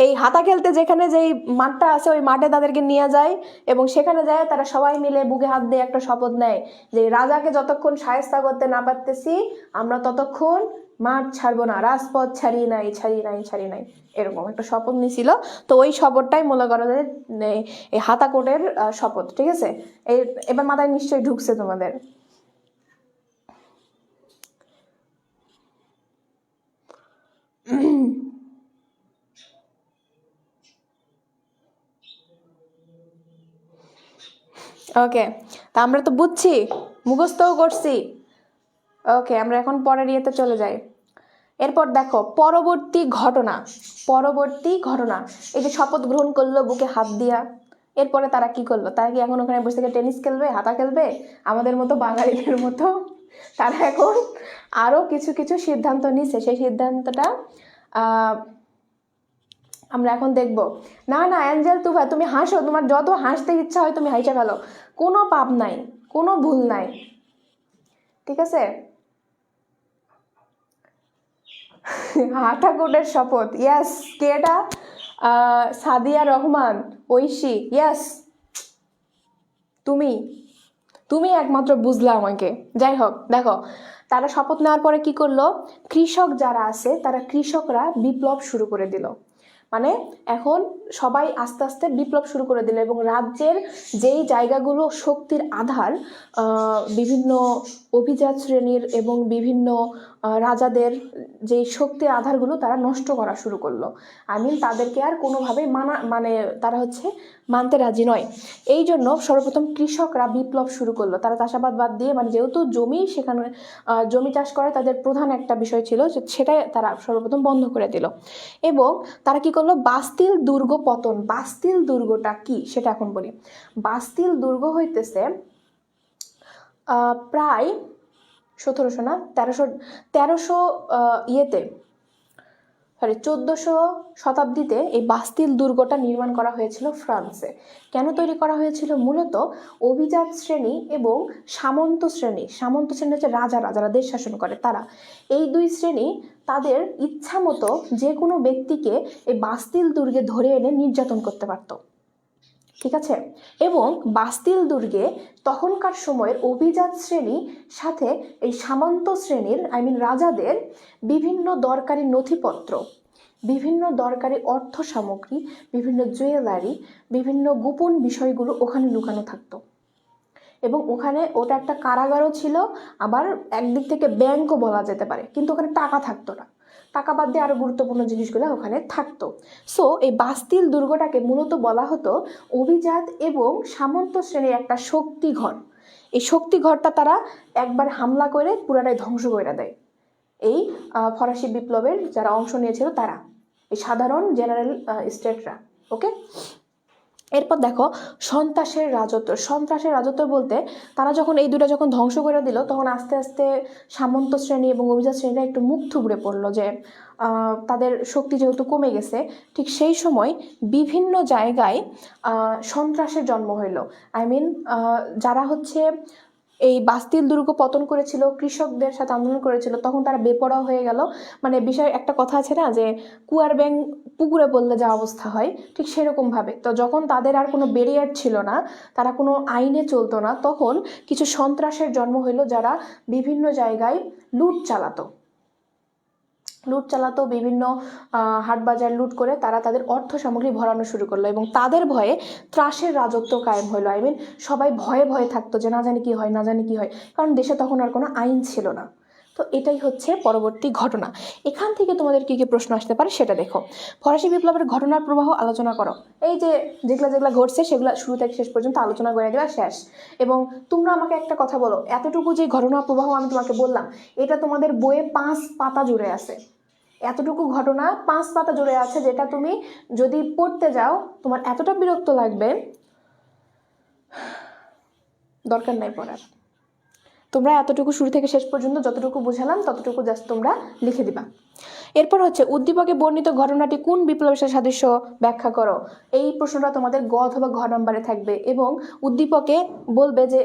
এই হাতা খেলতে যেখানে যেই মাঠটা আছে ওই মাঠে তাদেরকে নিয়ে যায় এবং সেখানে যায় তারা সবাই মিলে বুকে হাত দিয়ে একটা শপথ নেয় যে রাজাকে যতক্ষণ শায়েস্তা করতে না পারতেছি আমরা ততক্ষণ মাঠ ছাড়বো না, রাজপথ ছাড়ি নাই ছাড়ি নাই ছাড়ি নাই, এরকম একটা শপথ নিছিল। তো ওই শপথটাই মনে করো যে এই হাতা কোর্টের শপথ, ঠিক আছে? এবার মাথায় নিশ্চয়ই ঢুকছে তোমাদের। ওকে, তা আমরা তো বুঝছি, মুখস্থও করছি। ওকে, আমরা এখন পরের ইয়েতে চলে যাই। এরপর দেখো পরবর্তী ঘটনা, এই যে শপথ গ্রহণ করলো বুকে হাত দিয়া, এরপরে তারা কি করলো? তারা কি এখন ওখানে বসে থেকে টেনিস খেলবে, হাতা খেলবে আমাদের মতো বাঙালিদের মতো? তারা এখন আরো কিছু কিছু সিদ্ধান্ত নিছে। সেই সিদ্ধান্তটা আমরা এখন দেখব। না না অ্যাঞ্জেল তুফা, তুমি হাসো, তোমার যত হাসতে ইচ্ছা হয় তুমি হাসে ফেলো, কোনো পাপ নাই, কোনো ভুল নাই, ঠিক আছে? হাঁটাকুটের শপথ, ইয়াস। কে এটা? সাদিয়া রহমান, ঐশী, ইয়াস। তুমি তুমি একমাত্র বুঝলা আমাকে। যাই হোক, দেখো তারা শপথ নেওয়ার পরে কি করলো, কৃষক যারা আছে তারা কৃষকরা বিপ্লব শুরু করে দিল। মানে এখন সবাই আস্তে আস্তে বিপ্লব শুরু করে দিল এবং রাজ্যের যেই জায়গাগুলো শক্তির আধার, বিভিন্ন অভিজাত শ্রেণীর এবং বিভিন্ন রাজাদের যে শক্তির আধারগুলো তারা নষ্ট করা শুরু করলো। তাদেরকে আর কোনোভাবেই মানে তারা মানতে রাজি নয়। এই জন্য সর্বপ্রথম কৃষকরা বিপ্লব শুরু করলো। তারা চাষাবাদ বাদ দিয়ে, মানে যেহেতু জমি, সেখানে জমি চাষ করে তাদের প্রধান একটা বিষয় ছিল, সেটাই তারা সর্বপ্রথম বন্ধ করে দিল। এবং তারা কি করলো, বাস্তিল দুর্গ পতন। বাস্তিল দুর্গটা কি সেটা এখন বলি। বাস্তিল দুর্গ হইতেছে প্রায় 1700 না 1300 1400 শতাব্দীতে এই বাস্তিল দুর্গটা নির্মাণ করা হয়েছিল ফ্রান্সে। কেন তৈরি করা হয়েছিল? মূলত অভিজাত শ্রেণী এবং সামন্ত শ্রেণী হচ্ছে রাজারা, যারা দেশ শাসন করে তারা, এই দুই শ্রেণী তাদের ইচ্ছা মতো যে কোনো ব্যক্তিকে এই বাস্তিল দুর্গে ধরে এনে নির্যাতন করতে পারত। ঠিক আছে। এবং বাস্তিল দুর্গে তখনকার সময়ের অভিজাত শ্রেণী সাথে এই সামন্ত শ্রেণীর রাজাদের বিভিন্ন দরকারি নথিপত্র, বিভিন্ন দরকারি অর্থ সামগ্রী, বিভিন্ন জুয়েলারি, বিভিন্ন গোপন বিষয়গুলো ওখানে লুকানো থাকতো। এবং ওটা একটা কারাগারও ছিল, আবার একদিক থেকে ব্যাংকও বলা যেতে পারে, কিন্তু ওখানে টাকা থাকতো না। টাকা বাদ দিয়ে আরও গুরুত্বপূর্ণ জিনিসগুলো ওখানে থাকতো। সো এই বাস্তিল দুর্গটাকে মূলত বলা হতো অভিজাত এবং সামন্ত শ্রেণীর একটা শক্তিঘর। এই শক্তিঘরটা তারা একবার হামলা করে পুরাটাই ধ্বংস করে দেয়। এই ফরাসি বিপ্লবের যারা অংশ নিয়েছিল তারা, এই সাধারণ জেনারেল স্টেটরা। ওকে, এরপর দেখো সন্ত্রাসের রাজত্ব বলতে তারা যখন এই দুটা যখন ধ্বংস করে দিল, তখন আস্তে আস্তে সামন্ত শ্রেণী এবং অভিজাত শ্রেণীরা একটু মুখ থুবড়ে পড়লো যে তাদের শক্তি যেহেতু কমে গেছে। ঠিক সেই সময় বিভিন্ন জায়গায় সন্ত্রাসের জন্ম হইল। যারা এই বাস্তিল দুর্গ পতন করেছিল, কৃষকদের সাথে আন্দোলন করেছিল, তখন তারা বেপরোয়া হয়ে গেল। মানে বিষয় একটা কথা আছে না, যে কুয়ার ব্যাঙ পুকুরে পড়লে যা অবস্থা হয়, ঠিক সেরকম ভাবে। তো যখন তাদের আর কোনো ব্যারিয়ার ছিল না, তারা কোনো আইনে চলতো না, তখন কিছু সন্ত্রাসের জন্ম হইল, যারা বিভিন্ন জায়গায় লুট চালাতো, বিভিন্ন হাট বাজার লুট করে তারা তাদের অর্থ সামগ্রী ভরানো শুরু করলো। এবং তাদের ভয়ে ত্রাসের রাজত্ব কায়েম হইলো। সবাই ভয়ে ভয়ে থাকতো যে না জানি কি হয়, কারণ দেশে তখন আর কোনো আইন ছিল না। তো এটাই হচ্ছে পরবর্তী ঘটনা। এখান থেকে তোমাদের কি কি প্রশ্ন আসতে পারে সেটা দেখো। ফরাসি বিপ্লবের ঘটনার প্রবাহ আলোচনা করো। এই যে যেগুলা ঘটছে সেগুলো শুরু থেকে শেষ পর্যন্ত আলোচনা করে দেওয়া শেষ। এবং তোমরা আমাকে একটা কথা বলো, এতটুকু যে ঘটনা প্রবাহ আমি তোমাকে বললাম, এটা তোমাদের বইয়ে 5 পাতা জুড়ে আছে। এতটুকু ঘটনা 5 পাতা জুড়ে আছে, যেটা তুমি যদি পড়তে যাও তোমার এতটা বিরক্ত লাগবে, দরকার নাই পড়ার। তোমরা এতটুকু শুরু থেকে শেষ পর্যন্ত যতটুকু বুঝালাম ততটুকু জাস্ট তোমরা লিখে দিবা। এরপর উদ্দীপকে বর্ণিত ঘটনাটি কোন বিপ্লবের সাথে সাদৃশ্য ব্যাখ্যা করো। এই প্রশ্নটা তোমাদের গ অথবা ঘ নম্বরে থাকবে। এবং উদ্দীপকে বলবে যে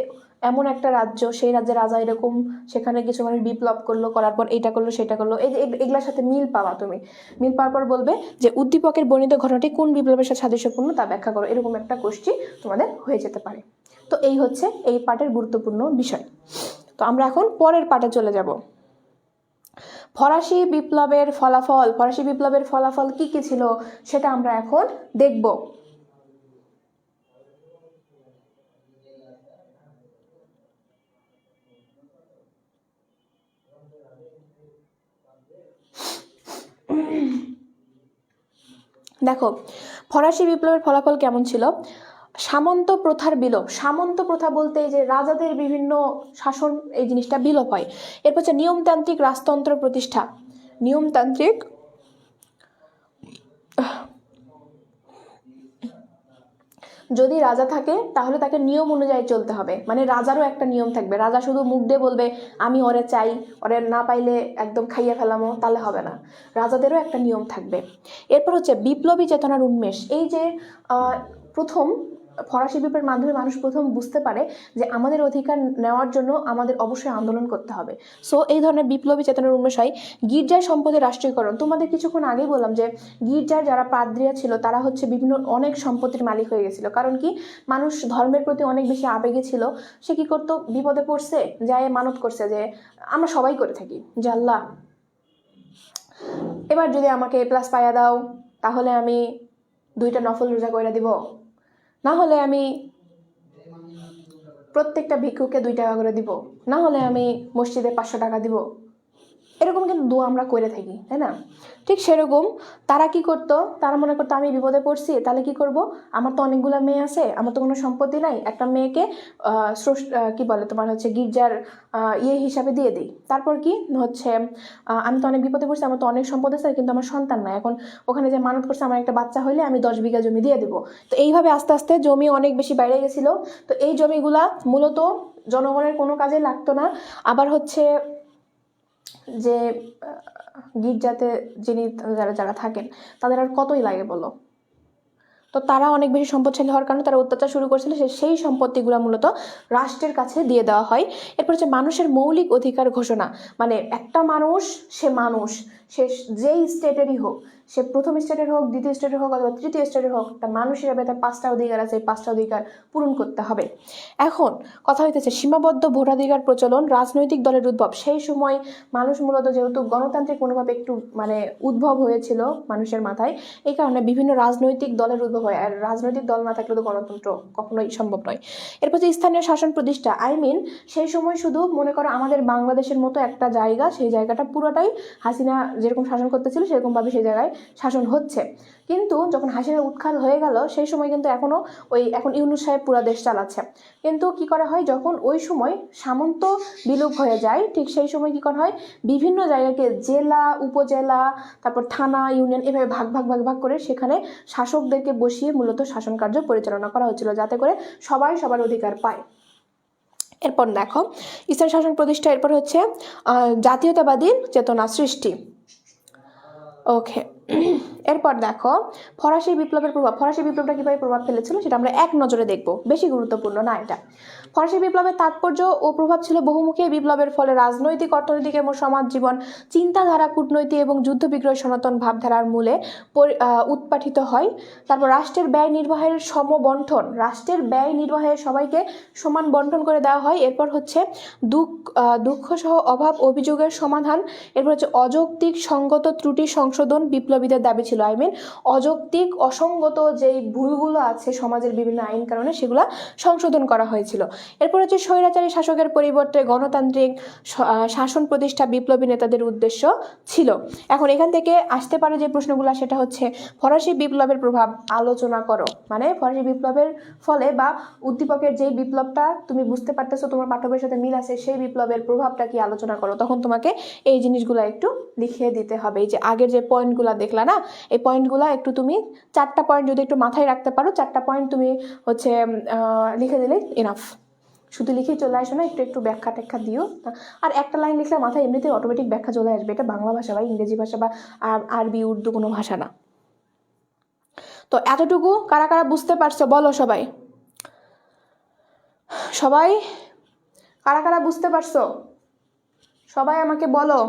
এমন একটা রাজ্য, সেই রাজ্যের রাজা এরকম, সেখানে কিছু মানুষ বিপ্লব করার পর এইটা করলো সেটা করলো, এগুলোর সাথে মিল পাওয়া। তুমি মিল পাওয়ার পর বলবে যে উদ্দীপকের বর্ণিত ঘটনাটি কোন বিপ্লবের সাথে সাদৃশ্যপূর্ণ তা ব্যাখ্যা করো। এরকম একটা কোশ্চেন তোমাদের হয়ে যেতে পারে। তো এই হচ্ছে এই পার্টের গুরুত্বপূর্ণ বিষয়। তো আমরা এখন পরের পার্টে চলে যাব। ফরাসি বিপ্লবের ফলাফল কি কি ছিল সেটা আমরা এখন দেখব। দেখো ফরাসি বিপ্লবের ফলাফল কেমন ছিল। সামন্ত প্রথার বিলোপ। সামন্ত প্রথা বলতে যে রাজাদের বিভিন্ন শাসন, এই জিনিসটা বিলোপ হয়। এরপর নিয়মতান্ত্রিক রাজতন্ত্র প্রতিষ্ঠা। নিয়মতান্ত্রিক যদি রাজা থাকে তাহলে তাকে নিয়ম অনুযায়ী চলতে হবে। মানে রাজারও একটা নিয়ম থাকবে। রাজা শুধু মুখ দিয়ে বলবে আমি ওরে চাই, ওরে না পাইলে একদম খাইয়ে ফেলামো, তাহলে হবে না। রাজাদেরও একটা নিয়ম থাকবে। এরপর বিপ্লবী চেতনার উন্মেষ। এই যে প্রথম ফরাসি বিপ্লবের মাধ্যমে মানুষ প্রথম বুঝতে পারে যে আমাদের অধিকার নেওয়ার জন্য আমাদের অবশ্যই আন্দোলন করতে হবে। সো এই ধরনের বিপ্লবী চেতনার উন্মেষ হয়। গির্জার সম্পদের রাষ্ট্রীয়করণ, তোমাদের কিছুক্ষণ আগেই বললাম যে গির্জার যারা পাদ্রীরা ছিল তারা হচ্ছে বিভিন্ন অনেক সম্পত্তির মালিক হয়ে গেছিল। কারণ কি, মানুষ ধর্মের প্রতি অনেক বেশি আবেগে ছিল। সে কি করতো, বিপদে পড়ছে যায় মানত করছে, যে আমরা সবাই করে থাকি যে আল্লাহ এবার যদি আমাকে A+ পাইয়া দাও তাহলে আমি 2টা নফল রোজা কইরা দিব, না হলে আমি প্রত্যেকটা ভিক্ষুকে 2 টাকা করে দিব, না হলে আমি মসজিদে 500 টাকা দিব। এরকম কিন্তু দোয়া আমরা করে থাকি, তাই না? ঠিক সেরকম তারা কি করতো, তারা মনে করতো আমি বিপদে পড়ছি, তাহলে কি করব, আমার তো অনেকগুলো মেয়ে আছে, আমার তো কোনো সম্পত্তি নাই, একটা মেয়েকে কি বলে তোমার হচ্ছে গির্জার হিসাবে দিয়ে দিই। তারপর কি হচ্ছে, আমি তো অনেক বিপদে পড়ছি, আমার তো অনেক সম্পদ আছে কিন্তু আমার সন্তান নাই, এখন ওখানে যে মানত করছে আমার একটা বাচ্চা হইলে আমি 10 বিঘা জমি দিয়ে দেবো। তো এইভাবে আস্তে আস্তে জমি অনেক বেশি বাইরে গেছিলো। তো এই জমিগুলা মূলত জনগণের কোনো কাজে লাগতো না। আবার হচ্ছে যে গির্জাতে যিনি যারা যারা থাকেন তাদের আর কতই লাগে বলো। তো তারা অনেক বেশি সম্পদশালী হওয়ার কারণে তারা অত্যাচার শুরু করেছিল, সেই সম্পত্তিগুলো মূলত রাষ্ট্রের কাছে দিয়ে দেওয়া হয়। এরপর হচ্ছে মানুষের মৌলিক অধিকার ঘোষণা, মানে একটা মানুষ, সে যেই স্টেটেরই হোক, সে প্রথম স্টেটের হোক, দ্বিতীয় স্টেটের হোক অথবা তৃতীয় স্টেটের হোক, একটা মানুষ হিসাবে তার 5টা অধিকার আছে, এই 5টা অধিকার পূরণ করতে হবে। এখন কথা হইতেছে সীমাবদ্ধ ভোটাধিকার প্রচলন, রাজনৈতিক দলের উদ্ভব। সেই সময় মানুষ মূলত যেহেতু গণতান্ত্রিক মনোভাব একটু মানে উদ্ভব হয়েছিল মানুষের মাথায়, এই কারণে বিভিন্ন রাজনৈতিক দলের উদ্ভব হয়। আর রাজনৈতিক দল না থাকলে তো গণতন্ত্র কখনোই সম্ভব নয়। এরপর যে স্থানীয় শাসন প্রতিষ্ঠা, সেই সময় শুধু মনে করো আমাদের বাংলাদেশের মতো একটা জায়গা, সেই জায়গাটা পুরোটাই হাসিনা যেরকম শাসন করতেছিল সেরকমভাবে সেই জায়গায় শাসন হচ্ছে। কিন্তু যখন হাসিনা উৎখাত হয়ে গেল সেই সময় কিন্তু এখন ইউনূস সাহেব পুরো দেশ চালাচ্ছে। কিন্তু কি করা হয়, যখন ওই সময় সামন্ত বিলোপ হয়ে যায়, ঠিক সেই সময় কি করা হয়, বিভিন্ন জায়গাকে জেলা, উপজেলা, তারপর থানা, ইউনিয়ন, এভাবে ভাগ ভাগ ভাগ ভাগ করে সেখানে শাসকদেরকে বসিয়ে মূলত শাসন কার্য পরিচালনা করা হচ্ছিল, যাতে করে সবাই সবার অধিকার পায়। এরপর দেখো স্থানীয় শাসন প্রতিষ্ঠা। এরপর হচ্ছে জাতীয়তাবাদী চেতনা সৃষ্টি। ওকে, এরপর দেখো ফরাসি বিপ্লবের প্রভাব। ফরাসি বিপ্লবটা কীভাবে প্রভাব ফেলেছিল সেটা আমরা এক নজরে দেখব, বেশি গুরুত্বপূর্ণ না এটা। ফরাসি বিপ্লবের তাৎপর্য ও প্রভাব ছিল বহুমুখী। বিপ্লবের ফলে রাজনৈতিক, অর্থনৈতিক এবং সমাজ জীবন, চিন্তাধারা, কূটনৈতিক এবং যুদ্ধবিগ্রহ সনাতন ভাবধারার মূলে উৎপাটিত হয়। তারপর রাষ্ট্রের ব্যয় নির্বাহের সমবন্টন, রাষ্ট্রের ব্যয় নির্বাহে সবাইকে সমান বন্টন করে দেওয়া হয়। এরপর হচ্ছে দুঃখ সহ অভাব অভিযোগের সমাধান। এরপর হচ্ছে অযৌক্তিক সঙ্গত ত্রুটি সংশোধন বিপ্লবীদের দাবি ছিল। অযৌক্তিক অসঙ্গত যেই ভুলগুলো আছে সমাজের বিভিন্ন আইন কারণে সেগুলো সংশোধন করা হয়েছিল। এরপর হচ্ছে স্বৈরাচারী শাসকের পরিবর্তে গণতান্ত্রিক শাসন প্রতিষ্ঠা বিপ্লবী নেতাদের উদ্দেশ্য ছিল। এখন এখান থেকে আসতে পারে যে প্রশ্নগুলো, সেটা হচ্ছে ফরাসি বিপ্লবের প্রভাব আলোচনা করো। মানে ফরাসি বিপ্লবের ফলে বা উদ্দীপকের যেই বিপ্লবটা তুমি বুঝতে পারতেছো তোমার পাঠ্যবইয়ের সাথে মিল আছে, সেই বিপ্লবের প্রভাবটা কি আলোচনা করো। তখন তোমাকে এই জিনিসগুলো একটু লিখে দিতে হবে। এই যে আগের যে পয়েন্টগুলো দেখলা না, এই পয়েন্টগুলো একটু তুমি 4টা পয়েন্ট যদি একটু মাথায় রাখতে পারো, 4টা পয়েন্ট তুমি হচ্ছে লিখে দিলে এনাফ। শুধু লিখেই চলে আসো না, একটু একটু ব্যাখ্যা ট্যাখ্যা দিও। আর একটা লাইন লিখলে মাথায় এমনিতেই অটোমেটিক ব্যাখ্যা চলে আসবে। এটা বাংলা ভাষা বা ইংরেজি ভাষা বা আরবি, উর্দু কোনো ভাষা না। তো এতটুকু কারা কারা বুঝতে পারছো বলো সবাই, সবাই কারা কারা বুঝতে পারছো সবাই আমাকে বলো।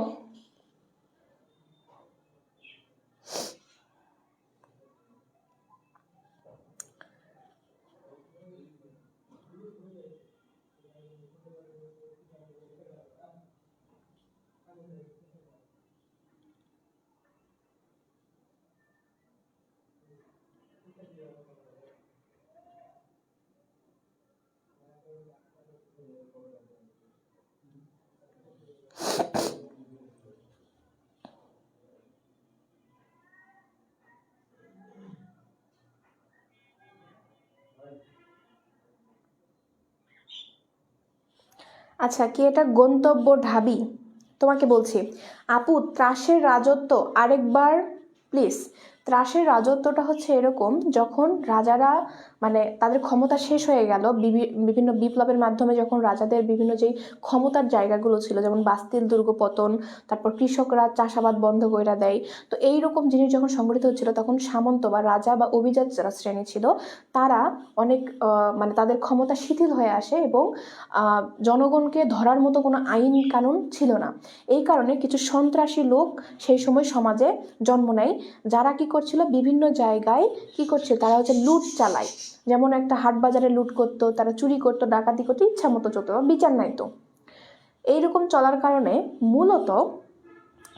আচ্ছা, কি এটা গন্তব্য ঢাবি? তোমাকে বলছি আপু, ত্রাসের রাজত্ব আরেকবার প্লিজ। ত্রাসের রাজত্বটা হচ্ছে এরকম, যখন রাজারা মানে তাদের ক্ষমতা শেষ হয়ে গেল বিভিন্ন বিপ্লবের মাধ্যমে, যখন রাজাদের বিভিন্ন যেই ক্ষমতার জায়গাগুলো ছিল, যেমন বাস্তিল দুর্গ পতন, তারপর কৃষকরা চাষাবাদ বন্ধ করে দেয়। তো এইরকম জিনিস যখন সংঘটিত হচ্ছিল, তখন সামন্ত বা রাজা বা অভিজাত যারা শ্রেণী ছিল তারা অনেক মানে তাদের ক্ষমতা শিথিল হয়ে আসে, এবং জনগণকে ধরার মতো কোনো আইন কানুন ছিল না। এই কারণে কিছু সন্ত্রাসী লোক সেই সময় সমাজে জন্ম নেয়, যারা কি করছিল, বিভিন্ন জায়গায় কি করছে, তারা হচ্ছে লুট চালায়। যেমন একটা হাট বাজারে লুট করতো, তারা চুরি করতো, ডাকাতি করতো, ইচ্ছা মতো চলতো, বিচার নাই তো। এইরকম চলার কারণে মূলত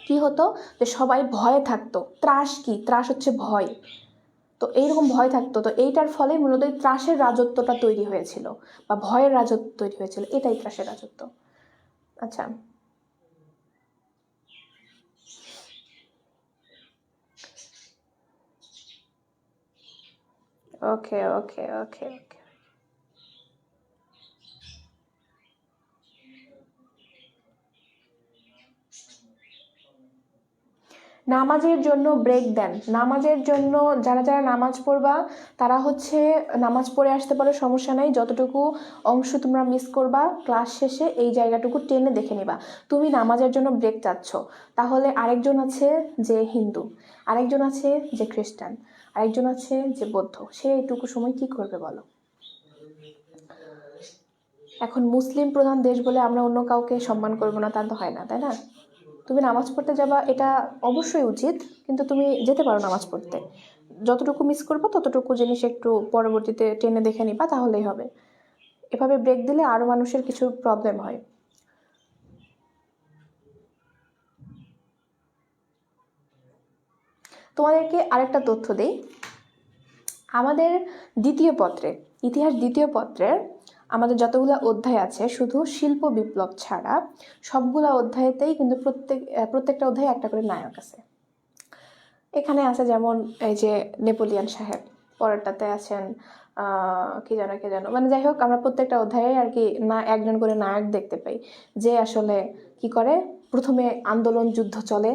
কি হতো, যে সবাই ভয়ে থাকতো। ত্রাস কি, ত্রাস হচ্ছে ভয়। তো এইরকম ভয় থাকতো, তো এইটার ফলে মূলত এই ত্রাসের রাজত্বটা তৈরি হয়েছিল, বা ভয়ের রাজত্ব তৈরি হয়েছিল, এটাই ত্রাসের রাজত্ব। আচ্ছা, ওকে ওকে ওকে ওকে। নামাজের জন্য ব্রেক দেন। নামাজের জন্য যারা যারা নামাজ পড়বা তারা হচ্ছে নামাজ পড়ে আসতে পারো, সমস্যা নাই। যতটুকু অংশ তোমরা মিস করবা ক্লাস শেষে এই জায়গাটুকু টেনে দেখে নিবা। তুমি নামাজের জন্য ব্রেক চাচ্ছ, তাহলে আরেকজন আছে যে হিন্দু, আরেকজন আছে যে খ্রিস্টান, আরেকজন আছে যে বৌদ্ধ, সে এইটুকু সময় কি করবে বলো? এখন মুসলিম প্রধান দেশ বলে আমরা অন্য কাউকে সম্মান করবো না, তা তো হয় না, তাই না? তুমি নামাজ পড়তে যাবা, এটা অবশ্যই উচিত, কিন্তু তুমি যেতে পারো নামাজ পড়তে। যতটুকু মিস করবো ততটুকু জিনিস একটু পরবর্তীতে টেনে দেখে নিবা, তাহলেই হবে। এভাবে ব্রেক দিলে আরও মানুষের কিছু প্রবলেম হয়। তোমাদেরকে আরেকটা তথ্য দিই, আমাদের দ্বিতীয় পত্রে, ইতিহাস দ্বিতীয় পত্রের আমাদের যতগুলো অধ্যায় আছে, শুধু শিল্প বিপ্লব ছাড়া সবগুলা অধ্যায়তেই কিন্তু প্রত্যেকটা অধ্যায়ে একটা করে নায়ক আছে। এখানে আছে যেমন এই যে নেপোলিয়ান সাহেব, পরেরটাতে আছেন কি যেন, মানে যাই হোক, আমরা প্রত্যেকটা অধ্যায়ে আর কি না একজন করে নায়ক দেখতে পাই, যে আসলে কি করে, প্রথমে আন্দোলন যুদ্ধ চলে,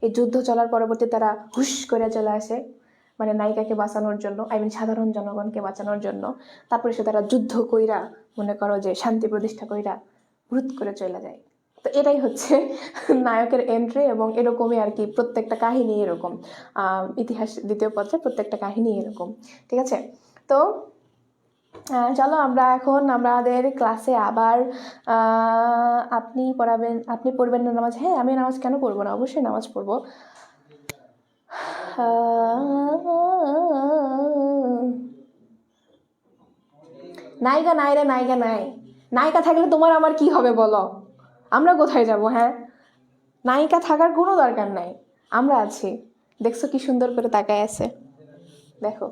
এই যুদ্ধ চলার পরবর্তী তারা হুশ করে চলে আসে, মানে নায়িকাকে বাঁচানোর জন্য, সাধারণ জনগণকে বাঁচানোর জন্য। তারপরে সে তারা যুদ্ধ কইরা, মনে করো যে শান্তি প্রতিষ্ঠা কইরা হুট করে চলে যায়। তো এটাই হচ্ছে নায়কের এন্ট্রি, এবং এরকমই আর কি প্রত্যেকটা কাহিনী এরকম। ইতিহাস দ্বিতীয় পত্রে প্রত্যেকটা কাহিনী এরকম, ঠিক আছে? তো চলো আমরা এখন আমাদের ক্লাসে আবার আপনি পড়বেন না নামাজ? হ্যাঁ, আমি নামাজ কেন পড়বো না, অবশ্যই নামাজ পড়বো। নায়িকা নাই রে, নায়িকা নাই। নায়িকা থাকলে তোমার আমার কি হবে বলো? আমরা কোথায় যাব? হ্যাঁ, নায়িকা থাকার কোনো দরকার নাই, আমরা আছি। দেখছো কি সুন্দর করে তাকায় আছে, দেখো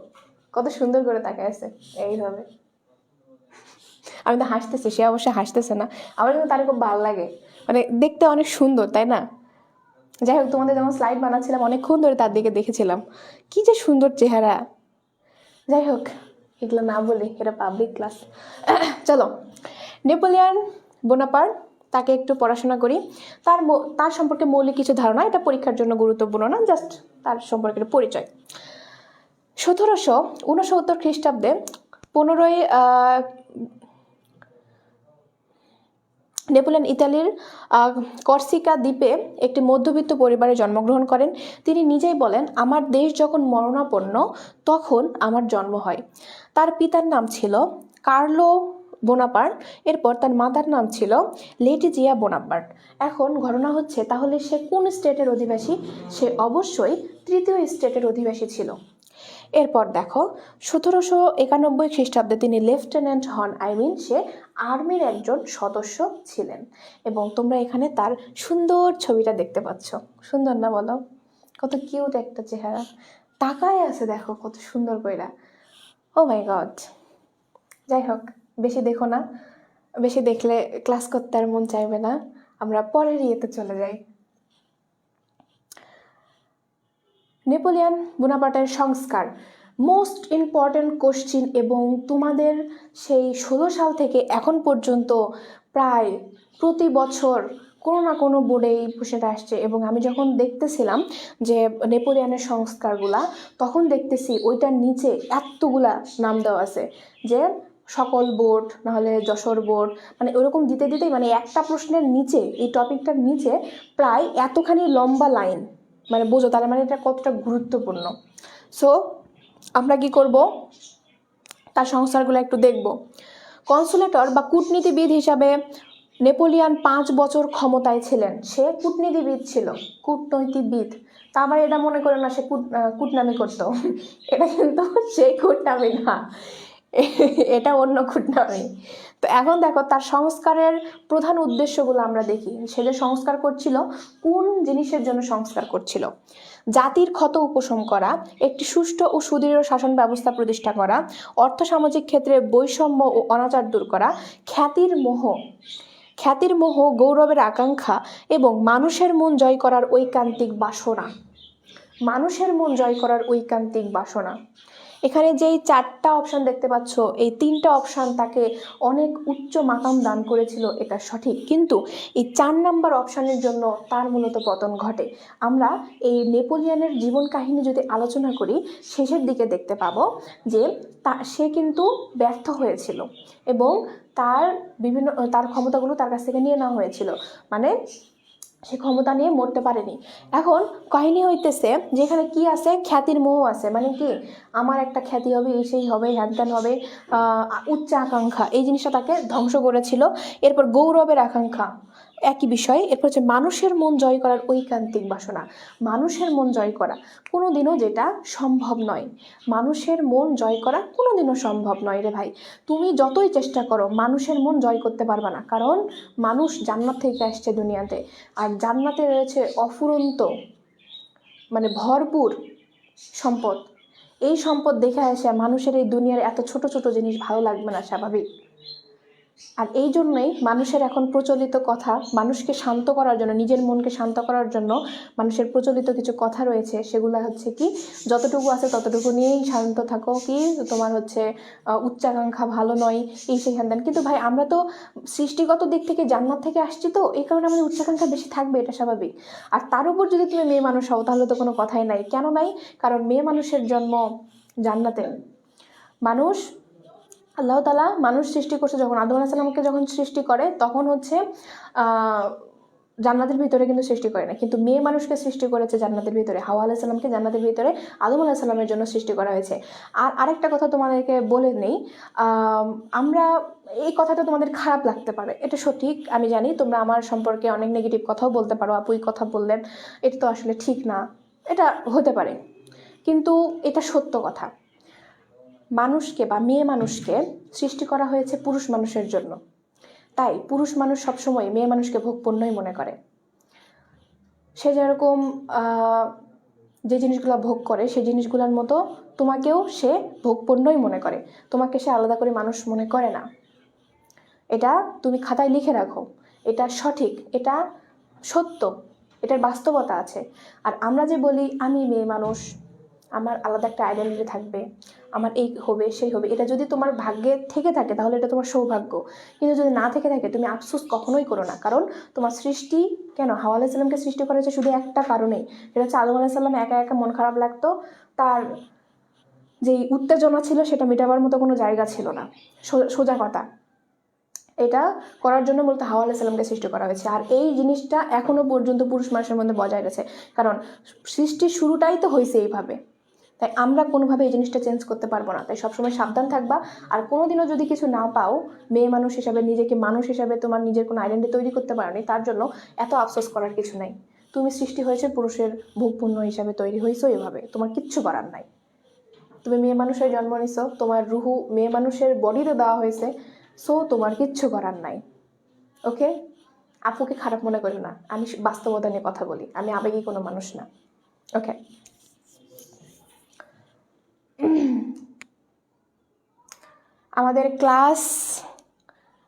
কত সুন্দর করে তাকায় আছে এইভাবে। আমি তো হাসতেছি, সে অবশ্যই হাসতেছে না। আমার কিন্তু তার খুব ভালো লাগে, মানে দেখতে অনেক সুন্দর, তাই না? যাই হোক, তোমাদের যখন স্লাইড বানাচ্ছিলাম অনেকক্ষণ ধরে তার দিকে দেখেছিলাম, কি যে সুন্দর চেহারা। যাই হোক, এগুলো না বলি, এটা পাবলিক ক্লাস। চলো, নেপোলিয়ান বোনাপার্ট, তাকে একটু পড়াশোনা করি। তার সম্পর্কে মৌলিক কিছু ধারণা, এটা পরীক্ষার জন্য গুরুত্বপূর্ণ না, জাস্ট তার সম্পর্কে পরিচয়। 1769 খ্রিস্টাব্দে 15ই নেপোলিয়ন ইতালির কর্সিকা দ্বীপে একটি মধ্যবিত্ত পরিবারে জন্মগ্রহণ করেন। তিনি নিজেই বলেন, আমার দেশ যখন মরণাপন্ন তখন আমার জন্ম হয়। তার পিতার নাম ছিল কার্লো বোনাপার্ট, এরপর তার মাতার নাম ছিল লেটিজিয়া বোনাপার্ট। এখন ঘটনা হচ্ছে, তাহলে সে কোন স্টেটের অধিবাসী? সে অবশ্যই তৃতীয় স্টেটের অধিবাসী ছিল। এরপর দেখো, 1791 খ্রিস্টাব্দে তিনি লেফটেন্যান্ট হন, সে আর্মির একজন সদস্য ছিলেন। এবং তোমরা এখানে তার সুন্দর ছবিটা দেখতে পাচ্ছ, সুন্দর না বলো? কত কিউট একটা চেহারা, তাকায় আছে দেখো কত সুন্দর কইরা। ও মাই গড। যাই হোক, বেশি দেখো না, বেশি দেখলে ক্লাস করতে আর মন চাইবে না। আমরা পরের ইয়েতে চলে যাই। নেপোলিয়ান বোনাপার্টের সংস্কার, মোস্ট ইম্পর্ট্যান্ট কোশ্চিন, এবং তোমাদের সেই 16 সাল থেকে এখন পর্যন্ত প্রায় প্রতি বছর কোনো না কোনো বোর্ডে এই প্রশ্নটা আসছে। এবং আমি যখন দেখতেছিলাম যে নেপোলিয়নের সংস্কারগুলা, তখন দেখতেছি ওইটার নিচে এতগুলা নাম দেওয়া আছে, যে সকল বোর্ড, নাহলে যশোর বোর্ড, মানে ওরকম দিতে দিতেই মানে একটা প্রশ্নের নিচে, এই টপিকটার নিচে প্রায় এতখানি লম্বা লাইন, মানে বোঝো তাহলে মানে এটা কতটা গুরুত্বপূর্ণ। সো আমরা কি করব, তার সংস্কারগুলো একটু দেখব। কনসুলেটর বা কূটনীতিবিদ হিসাবে নেপোলিয়ন 5 বছর ক্ষমতায় ছিলেন। সে কূটনীতিবিদ ছিল, কূটনৈতিকবিদ। তা আবার এটা মনে করে না সে কূটনামি করতো, এটা কিন্তু সেই কূটনামি না, এটা অন্য কূটনামি। তো এখন দেখো তার সংস্কারের প্রধান উদ্দেশ্যগুলো আমরা দেখি। সে যে সংস্কার করছিল, কোন জিনিসের জন্য সংস্কার করছিল? জাতির ক্ষত উপশম করা, একটি সুষ্ঠু ও সুদৃঢ় শাসন ব্যবস্থা প্রতিষ্ঠা করা, অর্থসামাজিক ক্ষেত্রে বৈষম্য ও অনাচার দূর করা, খ্যাতির মোহ, গৌরবের আকাঙ্ক্ষা এবং মানুষের মন জয় করার ঐকান্তিক বাসনা। মানুষের মন জয় করার ঐকান্তিক বাসনা। এখানে যেই 4টা অপশান দেখতে পাচ্ছ, এই 3টা অপশান তাকে অনেক উচ্চ মাকাম দান করেছিল, এটা সঠিক। কিন্তু এই 4 নাম্বার অপশানের জন্য তার মূলত পতন ঘটে। আমরা এই নেপোলিয়নের জীবন কাহিনী যদি আলোচনা করি, শেষের দিকে দেখতে পাবো যে সে কিন্তু ব্যর্থ হয়েছিল এবং তার ক্ষমতাগুলো তার কাছ থেকে নিয়ে নেওয়া হয়েছিল, মানে সে ক্ষমতা নিয়ে মরতে পারেনি। এখন কাহিনী হইতেছে যেখানে কি আছে, খ্যাতির মোহ আছে। মানে কি, আমার একটা খ্যাতি হবে, এই সেই হবে, হ্যান হবে, উচ্চ আকাঙ্ক্ষা, এই জিনিসটা তাকে ধ্বংস করেছিল। এরপর গৌরবের আকাঙ্ক্ষা, একই বিষয়। এরপর হচ্ছে মানুষের মন জয় করার ঐকান্তিক বাসনা। মানুষের মন জয় করা কোনোদিনও যেটা সম্ভব নয়, মানুষের মন জয় করা কোনোদিনও সম্ভব নয় রে ভাই। তুমি যতই চেষ্টা করো মানুষের মন জয় করতে পারবে না, কারণ মানুষ জান্নাত থেকে আসছে দুনিয়াতে, আর জান্নাতে রয়েছে অফুরন্ত, মানে ভরপুর সম্পদ। এই সম্পদ দেখে আসে মানুষের এই দুনিয়ার এত ছোট ছোট জিনিস ভালো লাগবে না, স্বাভাবিক। আর এই জন্যই মানুষের এখন প্রচলিত কথা, মানুষকে শান্ত করার জন্য, নিজের মনকে শান্ত করার জন্য মানুষের প্রচলিত কিছু কথা রয়েছে। সেগুলো হচ্ছে কি, যতটুকু আছে ততটুকু নিয়েই শান্ত থাকো, কি তোমার হচ্ছে উচ্চাকাঙ্ক্ষা ভালো নয়, এই সেখান দেন। কিন্তু ভাই আমরা তো সৃষ্টিগত দিক থেকে জান্নাত থেকে আসছি, তো এই কারণে আমাদের উচ্চাকাঙ্ক্ষা বেশি থাকবে, এটা স্বাভাবিক। আর তার উপর যদি তুমি মেয়ে মানুষ হও তাহলে তো কোনো কথাই নাই। কেন নাই? কারণ মেয়ে মানুষের জন্ম জান্নাতে। আল্লাহ তাআলা মানুষ সৃষ্টি করছে, যখন আদম আলাইহিস সালামকে যখন সৃষ্টি করে, তখন হচ্ছে জান্নাতের ভিতরে কিন্তু সৃষ্টি করে না, কিন্তু মেয়ে মানুষকে সৃষ্টি করেছে জান্নাতের ভিতরে। হাওয়া আলাইহিস সালামকে জান্নাতের ভিতরে আদম আলাইহিস সালামের জন্য সৃষ্টি করা হয়েছে। আর আরেকটা কথা তোমাদেরকে বলে নেই, আমরা, এই কথাটা তোমাদের খারাপ লাগতে পারে, এটা সঠিক, আমি জানি তোমরা আমার সম্পর্কে অনেক নেগেটিভ কথাও বলতে পারো, আপু এই কথা বললেন, এটা তো আসলে ঠিক না, এটা হতে পারে, কিন্তু এটা সত্য কথা। মানুষকে বা মেয়ে মানুষকে সৃষ্টি করা হয়েছে পুরুষ মানুষের জন্য, তাই পুরুষ মানুষ সবসময় মেয়ে মানুষকে ভোগপণ্যই মনে করে। সে যেরকম যে জিনিসগুলো ভোগ করে, সেই জিনিসগুলোর মতো তোমাকেও সে ভোগপণ্যই মনে করে, তোমাকে সে আলাদা করে মানুষ মনে করে না। এটা তুমি খাতায় লিখে রাখো, এটা সঠিক, এটা সত্য, এটার বাস্তবতা আছে। আর আমরা যে বলি আমি মেয়ে মানুষ, আমার আলাদা একটা আইডেন্টিটি থাকবে, আমার এই হবে সেই হবে, এটা যদি তোমার ভাগ্যে থেকে থাকে তাহলে এটা তোমার সৌভাগ্য, কিন্তু যদি না থেকে থাকে তুমি আফসোস কখনোই করো না। কারণ তোমার সৃষ্টি, কেন হাওয়া আলাইহিস সালামকে সৃষ্টি করা হয়েছে শুধু একটা কারণেই, সেটা হচ্ছে আদম আলাইহিস সালাম একা একা মন খারাপ লাগতো, তার যেই উত্তেজনা ছিল সেটা মেটাবার মতো কোনো জায়গা ছিল না, সোজা কথা। এটা করার জন্য মূলত হাওয়া আলাইহিস সালামকে সৃষ্টি করা হয়েছে। আর এই জিনিসটা এখনো পর্যন্ত পুরুষ মানুষের মধ্যে বজায় গেছে, কারণ সৃষ্টির শুরুটাই তো হয়েছে এইভাবে। তাই আমরা কোনোভাবে এই জিনিসটা চেঞ্জ করতে পারবো না। তাই সবসময় সাবধান থাকবা। আর কোনোদিনও যদি কিছু না পাও, মেয়ে মানুষ হিসাবে, নিজেকে মানুষ হিসাবে তোমার নিজের কোনো আইডেন্টিটি তৈরি করতে পারোনি, তার জন্য এত আফসোস করার কিছু নাই। তুমি সৃষ্টি হয়েছে পুরুষের ভোগপূর্ণ হিসাবে তৈরি হয়েছো, এভাবে তোমার কিচ্ছু করার নাই। তুমি মেয়ে মানুষের জন্ম নিছো, তোমার রুহু মেয়ে মানুষের বডিতে দেওয়া হয়েছে, সো তোমার কিচ্ছু করার নাই। ওকে, আপুকে খারাপ মনে করো না, আমি বাস্তবতা নিয়ে কথা বলি, আমি আবেগী কোনো মানুষ না। ওকে, আমাদের ক্লাস,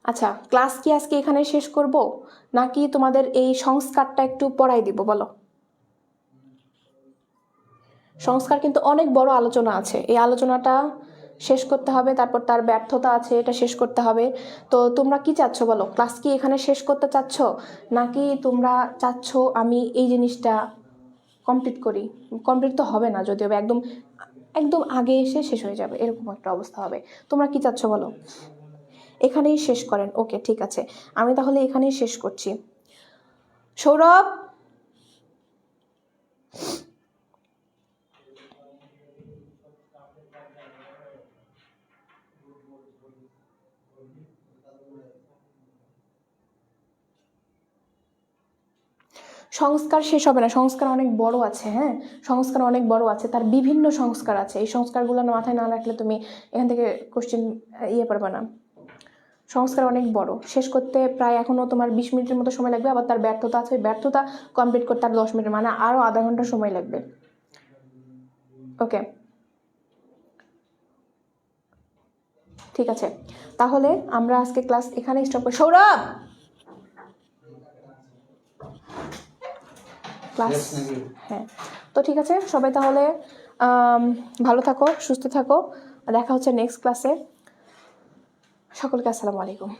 আচ্ছা ক্লাস কি আজকে এখানে শেষ করব, নাকি তোমাদের এই সংস্কারটা একটু পড়াই দিব? বলো। সংস্কার কিন্তু অনেক বড় আলোচনা আছে, এই আলোচনাটা শেষ করতে হবে, তারপর তার ব্যর্থতা আছে এটা শেষ করতে হবে। তো তোমরা কি চাচ্ছ বলো, ক্লাস কি এখানে শেষ করতে চাচ্ছ, নাকি তোমরা চাচ্ছ আমি এই জিনিসটা কমপ্লিট করি? কমপ্লিট তো হবে না, যদিও একদম একদম আগে এসে শেষ হয়ে যাবে, এরকম একটা অবস্থা হবে। তোমরা কি চাচ্ছ বলো? এখানেই শেষ করেন, ওকে ঠিক আছে, আমি তাহলে এখানেই শেষ করছি। সৌরভ, সংস্কার শেষ হবে না, সংস্কার অনেক বড় আছে। হ্যাঁ, সংস্কার অনেক বড় আছে, তার বিভিন্ন সংস্কার আছে। এই সংস্কারগুলো মাথায় না রাখলে তুমি এখান থেকে কোশ্চেন পারবে না। সংস্কার অনেক বড়, শেষ করতে প্রায় এখনও তোমার 20 মিনিটের মতো সময় লাগবে। আবার তার ব্যর্থতা আছে, ওই ব্যর্থতা কমপ্লিট করতে আর 10 মিনিট, মানে আরও আধা ঘন্টা সময় লাগবে। ওকে ঠিক আছে, তাহলে আমরা আজকে ক্লাস এখানে স্টপ করি। সৌরভ, ক্লাস, হ্যাঁ তো ঠিক আছে সবাই, তাহলে ভালো থাকো, সুস্থ থাকো, দেখা হচ্ছে নেক্সট ক্লাসে। সকলকে আসসালামু আলাইকুম।